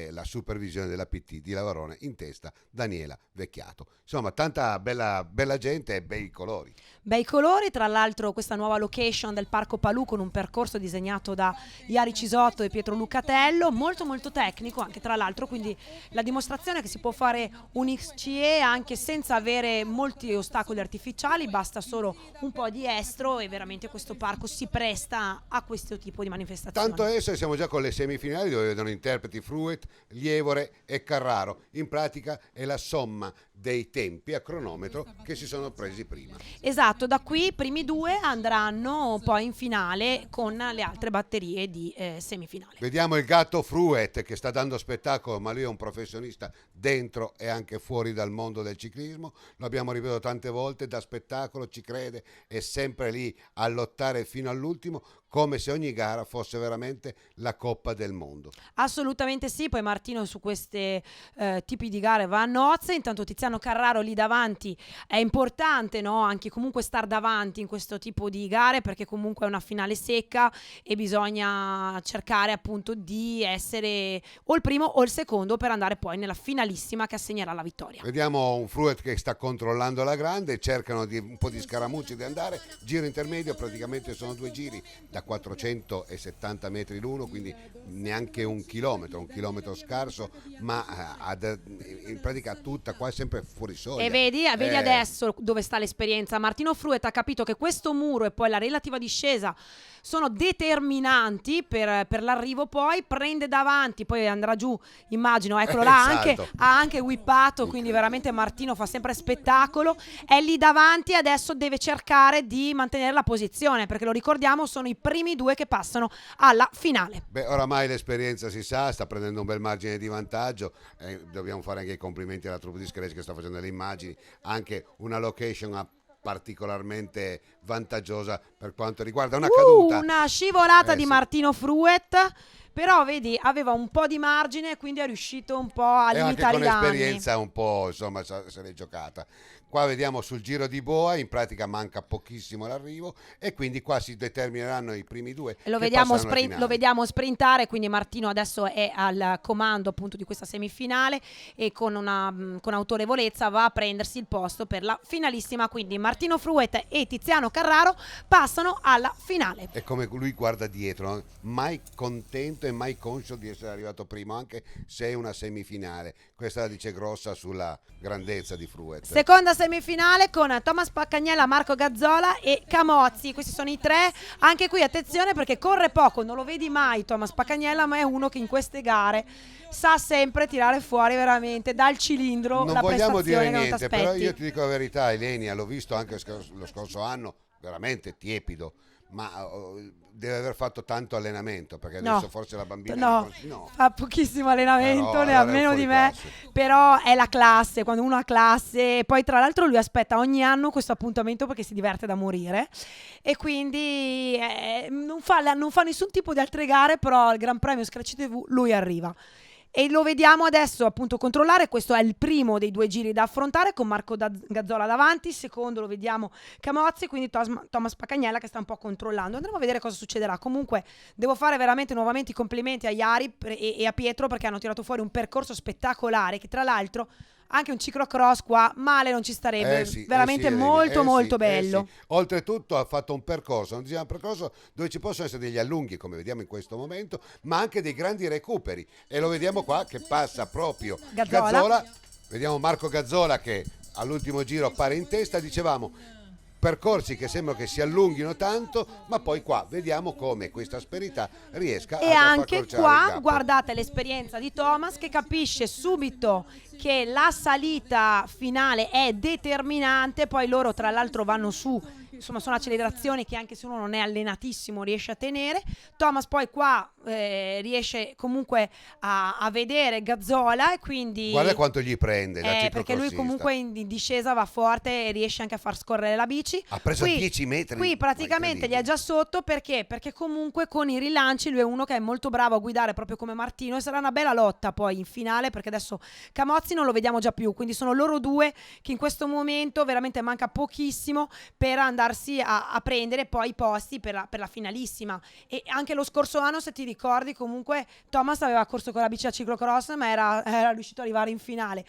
la supervisione della PT di Lavarone, in testa Daniela Vecchiato. Insomma, tanta bella gente e bei colori. Bei colori, tra l'altro questa nuova location del Parco Palù con un percorso disegnato da Iari Cisotto e Pietro Lucatello, molto tecnico anche tra l'altro, quindi la dimostrazione che si può fare un XCE anche senza avere molti ostacoli artificiali, basta solo un po' di estro e veramente questo parco si presta a questo tipo di manifestazioni. Tanto adesso siamo già con le semifinali dove vedono interpreti Fruet, Lievore e Carraro. In pratica è la somma dei tempi a cronometro che si sono presi prima. Esatto, da qui i primi due andranno poi in finale con le altre batterie di semifinale. Vediamo il gatto Fruet che sta dando spettacolo, ma lui è un professionista dentro e anche fuori dal mondo del ciclismo, lo abbiamo ripetuto tante volte, da spettacolo, ci crede, è sempre lì a lottare fino all'ultimo, come se ogni gara fosse veramente la Coppa del Mondo. Assolutamente sì, poi Martino su questi tipi di gare va a nozze, intanto Tiziano Carraro lì davanti è importante, no? Anche comunque star davanti in questo tipo di gare, perché comunque è una finale secca e bisogna cercare appunto di essere o il primo o il secondo per andare poi nella finalissima che assegnerà la vittoria. Vediamo un Fruet che sta controllando la grande, cercano un po' di scaramucci di andare, giro intermedio, praticamente sono 2 giri da 470 metri l'uno, quindi neanche un chilometro scarso, ma in pratica tutta qua sempre fuori soglia. E vedi adesso dove sta l'esperienza. Martino Fruet ha capito che questo muro e poi la relativa discesa sono determinanti per l'arrivo, poi prende davanti, poi andrà giù, immagino, eccolo là, Esatto. ha anche whippato, quindi veramente Martino fa sempre spettacolo, è lì davanti, adesso deve cercare di mantenere la posizione, perché lo ricordiamo sono i primi due che passano alla finale. Beh, oramai l'esperienza si sa, sta prendendo un bel margine di vantaggio, dobbiamo fare anche i complimenti alla troupe di Scalesi che sta facendo le immagini, anche una location particolarmente vantaggiosa per quanto riguarda una caduta. Una scivolata di sì. Martino Fruet, però vedi aveva un po' di margine, quindi è riuscito un po' a E anche limitare con i danni. esperienza un po', insomma, se l'è giocata. Qua vediamo sul giro di boa, in pratica manca pochissimo l'arrivo e quindi qua si determineranno i primi due. Lo che vediamo, passano alla finale. lo vediamo sprintare, quindi Martino adesso è al comando appunto di questa semifinale e con autorevolezza va a prendersi il posto per la finalissima, quindi Martino Fruet e Tiziano Carraro passano alla finale. È come lui guarda dietro, no? Mai contento e mai conscio di essere arrivato primo, anche se è una semifinale. Questa la dice grossa sulla grandezza di Fruet. Seconda semifinale con Thomas Paccagnella, Marco Gazzola e Camozzi. Questi sono i tre. Anche qui attenzione perché corre poco, non lo vedi mai Thomas Paccagnella, ma è uno che in queste gare sa sempre tirare fuori veramente dal cilindro Non la vogliamo dire prestazione che non niente, t'aspetti. però io ti dico la verità, Elenia, l'ho visto anche lo scorso anno, veramente tiepido, ma deve aver fatto tanto allenamento, perché adesso forse la bambina no, fa pochissimo allenamento, Però ne ha allora è meno fuori di me, classe. però è la classe, quando uno ha classe. Poi tra l'altro lui aspetta ogni anno questo appuntamento perché si diverte da morire e quindi non fa nessun tipo di altre gare, però al Gran Premio Scratch TV lui arriva. E lo vediamo adesso appunto controllare. Questo è il primo dei 2 giri da affrontare con Marco Gazzola davanti, il secondo lo vediamo Camozzi, quindi Thomas Paccagnella che sta un po' controllando. Andremo a vedere cosa succederà. Comunque devo fare veramente nuovamente i complimenti a Iari e a Pietro, perché hanno tirato fuori un percorso spettacolare che tra l'altro anche un ciclocross qua male non ci starebbe, veramente molto bello. Sì. Oltretutto ha fatto un percorso dove ci possono essere degli allunghi come vediamo in questo momento, ma anche dei grandi recuperi, e lo vediamo qua che passa proprio Gazzola. Vediamo Marco Gazzola che all'ultimo giro appare in testa, dicevamo percorsi che sembrano che si allunghino tanto, ma poi qua vediamo come questa asperità riesca e a anche far qua guardate l'esperienza di Thomas che capisce subito che la salita finale è determinante. Poi loro tra l'altro vanno su, insomma sono accelerazioni che anche se uno non è allenatissimo riesce a tenere. Thomas poi qua riesce comunque a vedere Gazzola e quindi guarda quanto gli prende perché lui comunque in discesa va forte e riesce anche a far scorrere la bici. Ha preso 10 metri. Qui praticamente gli è già sotto perché comunque con i rilanci lui è uno che è molto bravo a guidare proprio come Martino, e sarà una bella lotta poi in finale, perché adesso Camozzi non lo vediamo già più, quindi sono loro due che in questo momento veramente manca pochissimo per andarsi a prendere poi i posti per la finalissima. E anche lo scorso anno, se ti ricordi, comunque Thomas aveva corso con la bici a ciclocross ma era riuscito ad arrivare in finale.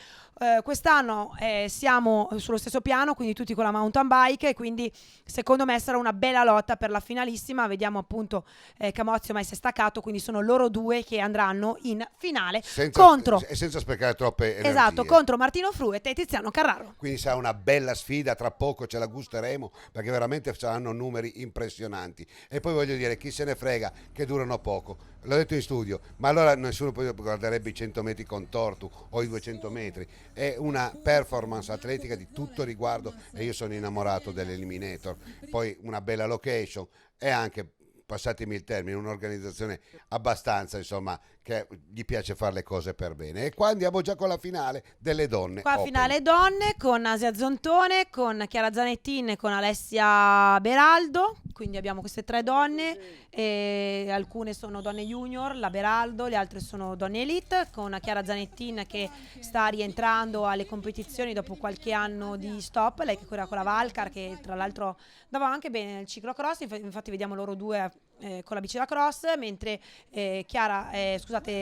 Quest'anno siamo sullo stesso piano, quindi tutti con la mountain bike, e quindi secondo me sarà una bella lotta per la finalissima. Vediamo appunto Camozzi ormai si è staccato, quindi sono loro due che andranno in finale senza sprecare troppe energie. Esatto, contro Martino Fruet e Tiziano Carraro. Quindi sarà una bella sfida, tra poco ce la gusteremo perché perché veramente saranno numeri impressionanti. E poi voglio dire, chi se ne frega che durano poco, l'ho detto in studio, ma allora nessuno poi guarderebbe i 100 metri con Tortu o i 200 metri. È una performance atletica di tutto riguardo e io sono innamorato dell'Eliminator. Poi una bella location e anche, passatemi il termine, un'organizzazione abbastanza, insomma, che gli piace fare le cose per bene. E qua andiamo già con la finale delle donne. Qua Open. finale donne con Asia Zontone, con Chiara Zanettin e con Alessia Beraldo. Quindi abbiamo queste 3 donne, e alcune sono donne junior, la Beraldo, le altre sono donne elite, con Chiara Zanettin che sta rientrando alle competizioni dopo qualche anno di stop. Lei che correva con la Valcar, che tra l'altro andava anche bene nel ciclocross, infatti vediamo loro due con la bici da cross, mentre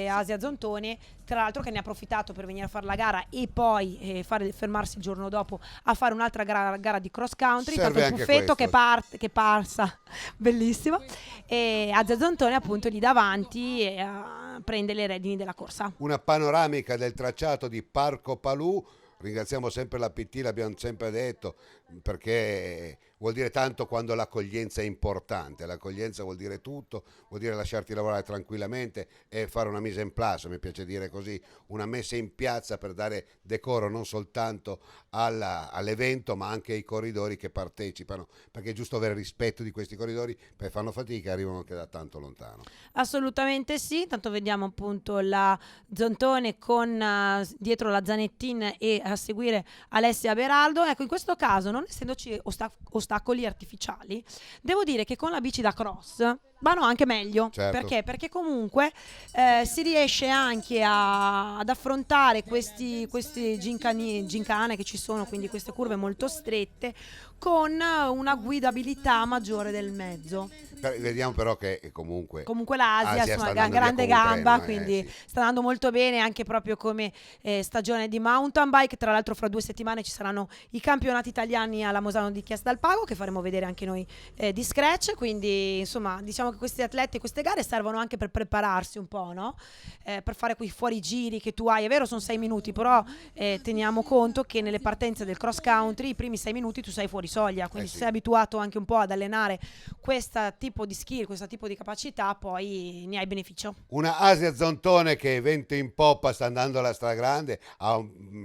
Asia Zontone, tra l'altro, che ne ha approfittato per venire a fare la gara e poi fermarsi il giorno dopo a fare un'altra gara di cross country. Serve Tanto il anche buffetto questo. che parsa bellissimo, e Asia Zontone appunto lì davanti prende le redini della corsa. Una panoramica del tracciato di Parco Palù. Ringraziamo sempre la PT, l'abbiamo sempre detto, perché vuol dire tanto quando l'accoglienza è importante. L'accoglienza vuol dire tutto, vuol dire lasciarti lavorare tranquillamente e fare una mise en place, mi piace dire così, una messa in piazza per dare decoro non soltanto all'evento ma anche ai corridori che partecipano, perché è giusto avere rispetto di questi corridori, perché fanno fatica e arrivano anche da tanto lontano. Assolutamente sì, tanto vediamo appunto la Zontone con dietro la Zanettin e a seguire Alessia Beraldo. Ecco, in questo caso, non essendoci ostacoli artificiali, devo dire che con la bici da cross vanno anche meglio. Certo. Perché? Perché comunque si riesce anche ad affrontare questi gincane che ci sono, quindi queste curve molto strette, con una guidabilità maggiore del mezzo. Vediamo però che comunque l'Asia sta insomma, andando grande via con un gamba, treno, quindi sì. sta andando molto bene anche proprio come stagione di mountain bike. Tra l'altro fra 2 settimane ci saranno i campionati italiani alla Mosano di Chiesa dal Pago, che faremo vedere anche noi di Scratch, quindi insomma diciamo che questi atleti, queste gare servono anche per prepararsi un po', no? Per fare quei fuorigiri che tu hai, è vero sono 6 minuti, però teniamo conto che nelle partenze del cross country i primi 6 minuti tu sei fuori soglia, quindi sì. se sei abituato anche un po' ad allenare questo tipo di skill, questo tipo di capacità, poi ne hai beneficio. Una Asia Zontone che vento in poppa sta andando alla stragrande, ha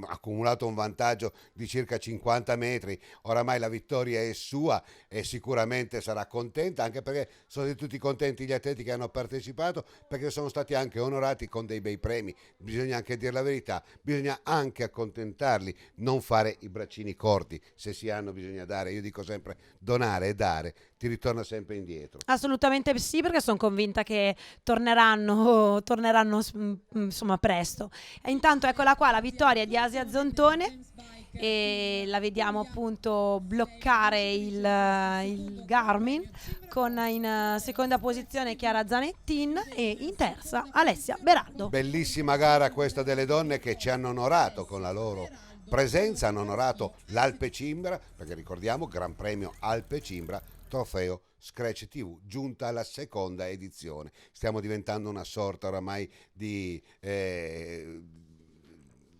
accumulato un vantaggio di circa 50 metri, oramai la vittoria è sua e sicuramente sarà contenta, anche perché sono tutti contenti gli atleti che hanno partecipato, perché sono stati anche onorati con dei bei premi. Bisogna anche dire la verità, bisogna anche accontentarli, non fare i braccini corti, se si hanno bisogna dare. Io dico sempre, donare e dare ti ritorna sempre indietro. Assolutamente sì, perché sono convinta che torneranno insomma presto. E intanto eccola qua la vittoria di Asia Zontone, e la vediamo appunto bloccare il Garmin, con in seconda posizione Chiara Zanettin e in terza Alessia Beraldo. Bellissima gara questa delle donne che ci hanno onorato con la loro presenza, hanno onorato l'Alpe Cimbra, perché ricordiamo Gran Premio Alpe Cimbra, trofeo Scratch TV, giunta alla seconda edizione. Stiamo diventando una sorta oramai di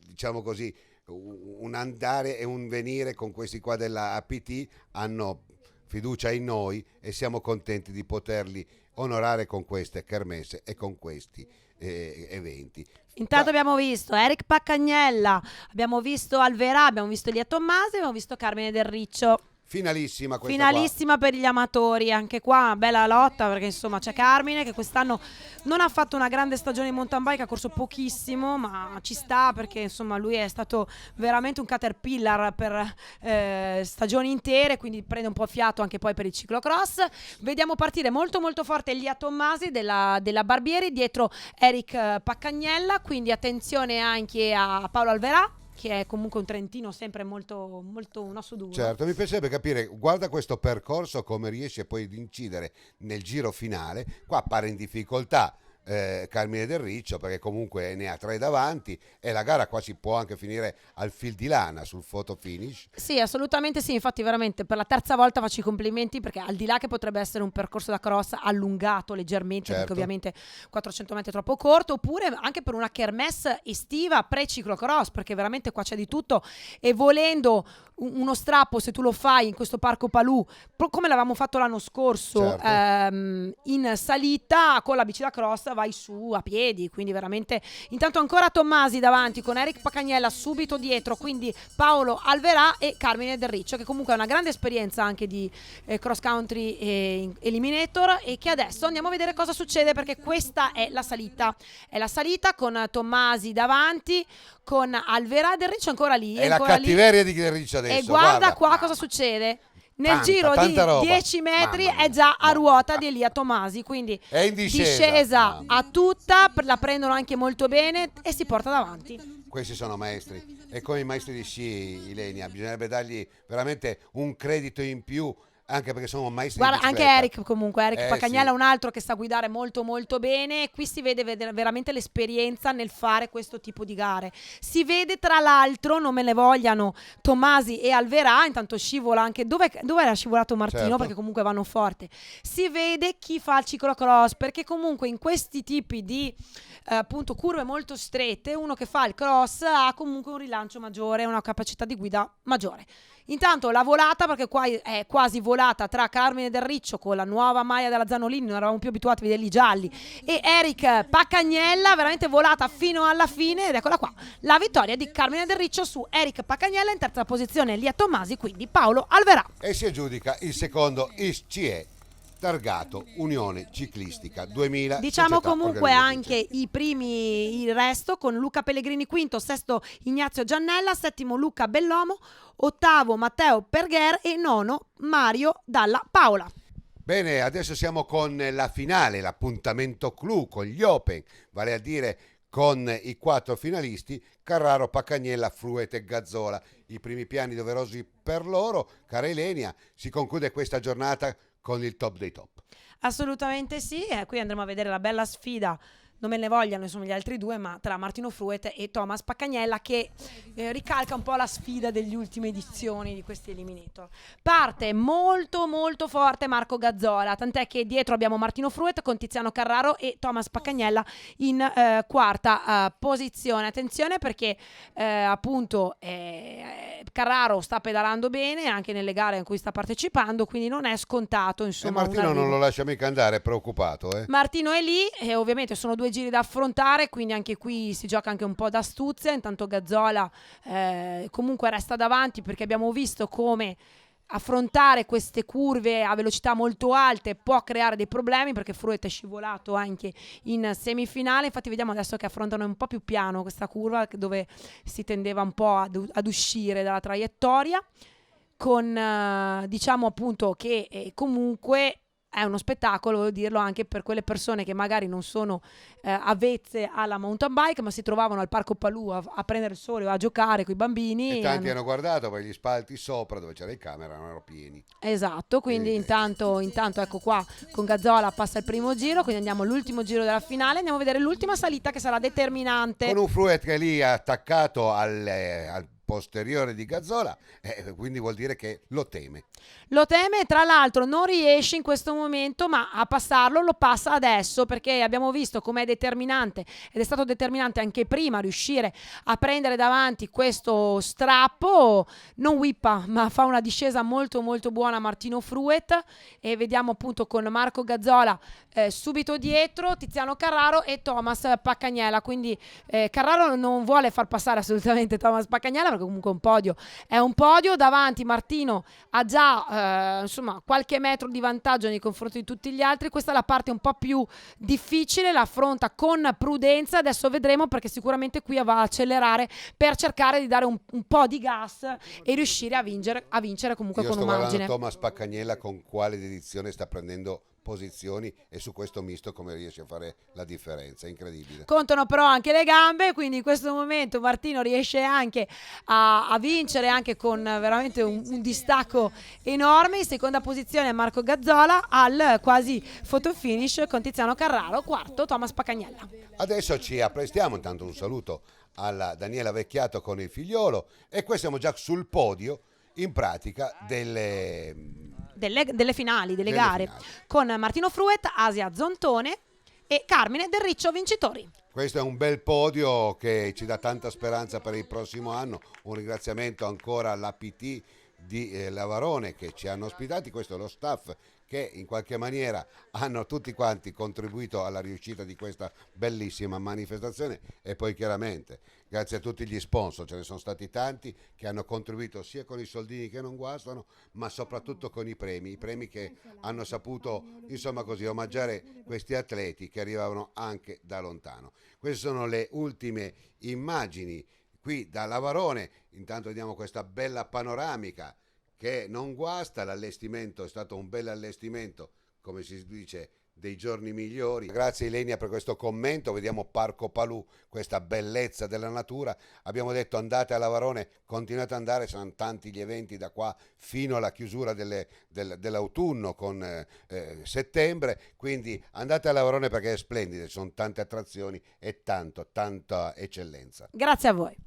diciamo così, un andare e un venire con questi qua della APT, hanno fiducia in noi e siamo contenti di poterli onorare con queste kermesse e con questi eventi. Intanto abbiamo visto Eric Paccagnella, abbiamo visto Alverà, abbiamo visto Elia Tommasi, abbiamo visto Carmine Del Riccio. Finalissima questa Finalissima per gli amatori, anche qua bella lotta, perché insomma c'è Carmine che quest'anno non ha fatto una grande stagione in mountain bike, ha corso pochissimo, ma ci sta perché insomma lui è stato veramente un caterpillar per stagioni intere, quindi prende un po' fiato anche poi per il ciclocross. Vediamo partire molto molto forte Elia Tommasi della Barbieri, dietro Eric Paccagnella, quindi attenzione anche a Paolo Alverà, che è comunque un trentino sempre molto, molto un osso duro. Certo, mi piacerebbe capire, guarda questo percorso come riesce poi ad incidere nel giro finale. Qua appare in difficoltà Carmine Del Riccio, perché comunque ne ha 3 davanti e la gara qua si può anche finire al fil di lana sul photo finish. Sì, assolutamente sì, infatti veramente per la terza volta faccio i complimenti, perché al di là che potrebbe essere un percorso da cross allungato leggermente, Certo. perché ovviamente 400 metri è troppo corto, oppure anche per una kermesse estiva pre-ciclocross, perché veramente qua c'è di tutto, e volendo uno strappo, se tu lo fai in questo parco Palù, come l'avevamo fatto l'anno scorso, Certo. in salita, con la bici da cross vai su a piedi, quindi veramente. Intanto ancora Tommasi davanti con Eric Pacagnella subito dietro, quindi Paolo Alverà e Carmine Del Riccio, che comunque ha una grande esperienza anche di cross country e eliminator, e che adesso andiamo a vedere cosa succede, perché questa è la salita con Tommasi davanti, con Alverà. Del Riccio ancora lì, È la ancora lì. cattiveria di Del Riccio adesso. E guarda qua cosa succede. Nel giro di tanta roba. 10 metri Mamma mia. è già a ruota di Elia Tommasi, quindi È in discesa. discesa a tutta, la prendono anche molto bene e si porta davanti. Questi sono maestri, e come i maestri di sci, Ilenia, bisognerebbe dargli veramente un credito in più, anche perché sono maestri Guarda, di anche bicicletta. Eric comunque, Eric Pacagnella sì. è un altro che sa guidare molto molto bene. Qui si vede veramente l'esperienza nel fare questo tipo di gare. Si vede tra l'altro, non me ne vogliano Tommasi e Alverà, intanto scivola anche, dove era scivolato Martino, Certo. perché comunque vanno forte. Si vede chi fa il ciclocross, perché comunque in questi tipi di appunto curve molto strette, uno che fa il cross ha comunque un rilancio maggiore, una capacità di guida maggiore. Intanto la volata, perché qua è quasi volata, tra Carmine Del Riccio con la nuova maglia della Zanolini, non eravamo più abituati a vederli gialli, e Eric Pacagnella, veramente volata fino alla fine, ed eccola qua, la vittoria di Carmine Del Riccio su Eric Pacagnella. In terza posizione Elia Tommasi, quindi Paolo Alverà. E si aggiudica il secondo ISCE targato Unione Ciclistica 2000. Diciamo società comunque organizzatrice. anche i primi, il resto, con Luca Pellegrini quinto, sesto Ignazio Giannella, settimo Luca Bellomo, ottavo Matteo Pergher e nono Mario Dalla Paola. Bene, adesso siamo con la finale, l'appuntamento clou con gli Open, vale a dire con i 4 finalisti, Carraro, Pacagnella, Fruet e Gazzola. I primi piani doverosi per loro. Cara Ilenia, si conclude questa giornata con il top dei top. Assolutamente sì, qui andremo a vedere la bella sfida, non me ne vogliano insomma gli altri due, ma tra Martino Fruet e Thomas Pacagnella, che ricalca un po' la sfida delle ultime edizioni di questi eliminator. Parte molto molto forte Marco Gazzola, tant'è che dietro abbiamo Martino Fruet con Tiziano Carraro e Thomas Pacagnella in quarta posizione. Attenzione perché appunto Carraro sta pedalando bene anche nelle gare in cui sta partecipando, quindi non è scontato insomma. E Martino non lo lascia mica andare, è preoccupato. Martino è lì e ovviamente sono 2 giri da affrontare, quindi anche qui si gioca anche un po' d'astuzia. Intanto Gazzola comunque resta davanti, perché abbiamo visto come affrontare queste curve a velocità molto alte può creare dei problemi, perché Fruet è scivolato anche in semifinale. Infatti vediamo adesso che affrontano un po' più piano questa curva, dove si tendeva un po' ad uscire dalla traiettoria, con diciamo appunto che comunque è uno spettacolo, devo dirlo, anche per quelle persone che magari non sono avvezze alla mountain bike, ma si trovavano al Parco Palù a prendere il sole o a giocare con i bambini. E tanti hanno guardato, perché gli spalti sopra dove c'era il camera erano pieni. Esatto, quindi intanto ecco qua con Gazzola passa il primo giro, quindi andiamo all'ultimo giro della finale, andiamo a vedere l'ultima salita che sarà determinante. Con un Fruet che è lì attaccato al posteriore di Gazzola, quindi vuol dire che lo teme. Lo teme, tra l'altro non riesce in questo momento, ma a passarlo lo passa adesso, perché abbiamo visto com'è determinante, ed è stato determinante anche prima riuscire a prendere davanti questo strappo. Non whippa, ma fa una discesa molto molto buona Martino Fruet, e vediamo appunto con Marco Gazzola subito dietro Tiziano Carraro e Thomas Pacagnella. Quindi Carraro non vuole far passare assolutamente Thomas Pacagnella, perché comunque un podio è un podio. Davanti Martino ha già insomma qualche metro di vantaggio nei confronti di tutti gli altri. Questa è la parte un po' più difficile, la affronta con prudenza. Adesso vedremo, perché sicuramente qui va a accelerare per cercare di dare un po' di gas e riuscire a vincere comunque Io con sto un margine. guardando Thomas Pacagnella con quale dedizione sta prendendo posizioni e su questo misto come riesce a fare la differenza, è incredibile. Contano però anche le gambe, quindi in questo momento Martino riesce anche a vincere anche con veramente un distacco enorme. In seconda posizione Marco Gazzola, al quasi photo finish con Tiziano Carraro, quarto Thomas Pacagnella. Adesso ci apprestiamo, intanto un saluto alla Daniela Vecchiato con il figliolo, e qui siamo già sul podio in pratica delle finali, delle gare, finali, con Martino Fruet, Asia Zontone e Carmine Del Riccio vincitori. Questo è un bel podio che ci dà tanta speranza per il prossimo anno. Un ringraziamento ancora all'APT di Lavarone che ci hanno ospitati, questo è lo staff che in qualche maniera hanno tutti quanti contribuito alla riuscita di questa bellissima manifestazione, e poi chiaramente grazie a tutti gli sponsor, ce ne sono stati tanti che hanno contribuito sia con i soldini che non guastano, ma soprattutto con i premi che hanno saputo insomma così omaggiare questi atleti che arrivavano anche da lontano. Queste sono le ultime immagini qui da Lavarone. Intanto vediamo questa bella panoramica che non guasta, l'allestimento è stato un bel allestimento, come si dice, dei giorni migliori. Grazie Ilenia per questo commento. Vediamo Parco Palù, questa bellezza della natura. Abbiamo detto andate a Lavarone, continuate ad andare, saranno tanti gli eventi da qua fino alla chiusura dell'autunno con settembre, quindi andate a Lavarone perché è splendida, ci sono tante attrazioni e tanta eccellenza. Grazie a voi.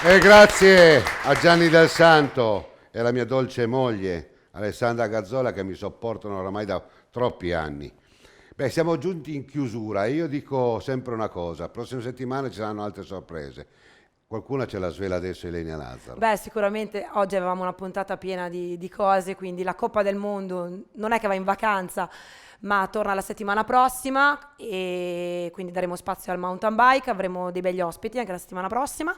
E grazie a Gianni Del Santo e alla mia dolce moglie Alessandra Gazzola che mi sopportano oramai da troppi anni. Beh, siamo giunti in chiusura e io dico sempre una cosa: la prossima settimana ci saranno altre sorprese. Qualcuna ce la svela adesso Ilenia Lazzaro. Beh, sicuramente oggi avevamo una puntata piena di cose, quindi la Coppa del Mondo non è che va in vacanza, ma torna la settimana prossima e quindi daremo spazio al mountain bike, avremo dei begli ospiti anche la settimana prossima.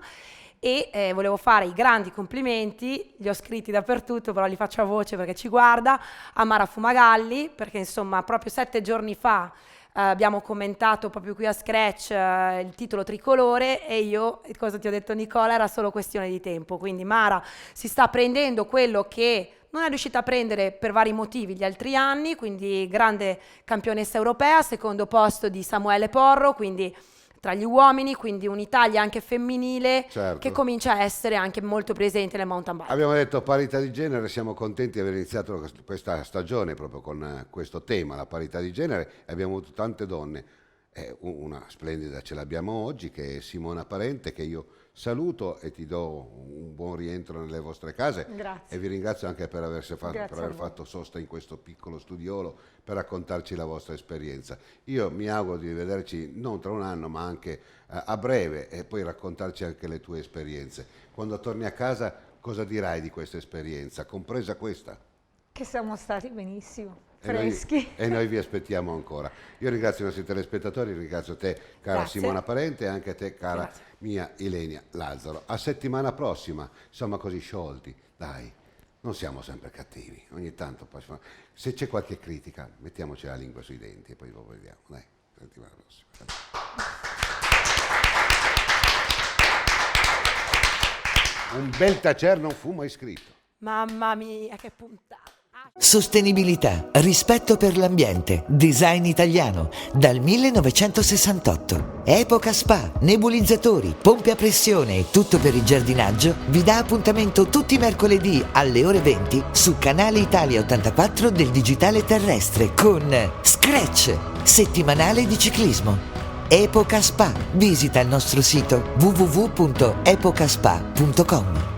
E volevo fare i grandi complimenti, li ho scritti dappertutto, però li faccio a voce perché ci guarda, a Mara Fumagalli, perché insomma proprio 7 giorni fa abbiamo commentato proprio qui a Scratch il titolo tricolore e io, cosa ti ho detto Nicola, era solo questione di tempo, quindi Mara si sta prendendo quello che non è riuscita a prendere per vari motivi gli altri anni, quindi grande campionessa europea, secondo posto di Samuele Porro, quindi tra gli uomini, quindi un'Italia anche femminile, certo, che comincia a essere anche molto presente nel mountain bike. Abbiamo detto parità di genere, siamo contenti di aver iniziato questa stagione proprio con questo tema, la parità di genere, e abbiamo avuto tante donne. Una splendida ce l'abbiamo oggi, che è Simona Parente, che io saluto e ti do un buon rientro nelle vostre case. Grazie. E vi ringrazio anche per aver fatto sosta in questo piccolo studiolo per raccontarci la vostra esperienza. Io mi auguro di vederci non tra un anno ma anche a breve e poi raccontarci anche le tue esperienze. Quando torni a casa cosa dirai di questa esperienza, compresa questa? Che siamo stati benissimo, E noi- freschi. E noi vi aspettiamo ancora. Io ringrazio i nostri telespettatori, ringrazio te cara Grazie. Simona Parente e anche a te cara Grazie. mia Ilenia Lazzaro. A settimana prossima, insomma così sciolti, dai, non siamo sempre cattivi, ogni tanto poi se c'è qualche critica mettiamoci la lingua sui denti e poi lo vediamo, dai, settimana prossima. Un bel tacer non fu mai scritto. Mamma mia, che puntata. Sostenibilità, rispetto per l'ambiente, design italiano, dal 1968. Epoca Spa, nebulizzatori, pompe a pressione e tutto per il giardinaggio vi dà appuntamento tutti i mercoledì alle ore 20 su Canale Italia 84 del digitale terrestre con Scratch, settimanale di ciclismo. Epoca Spa, visita il nostro sito www.epocaspa.com.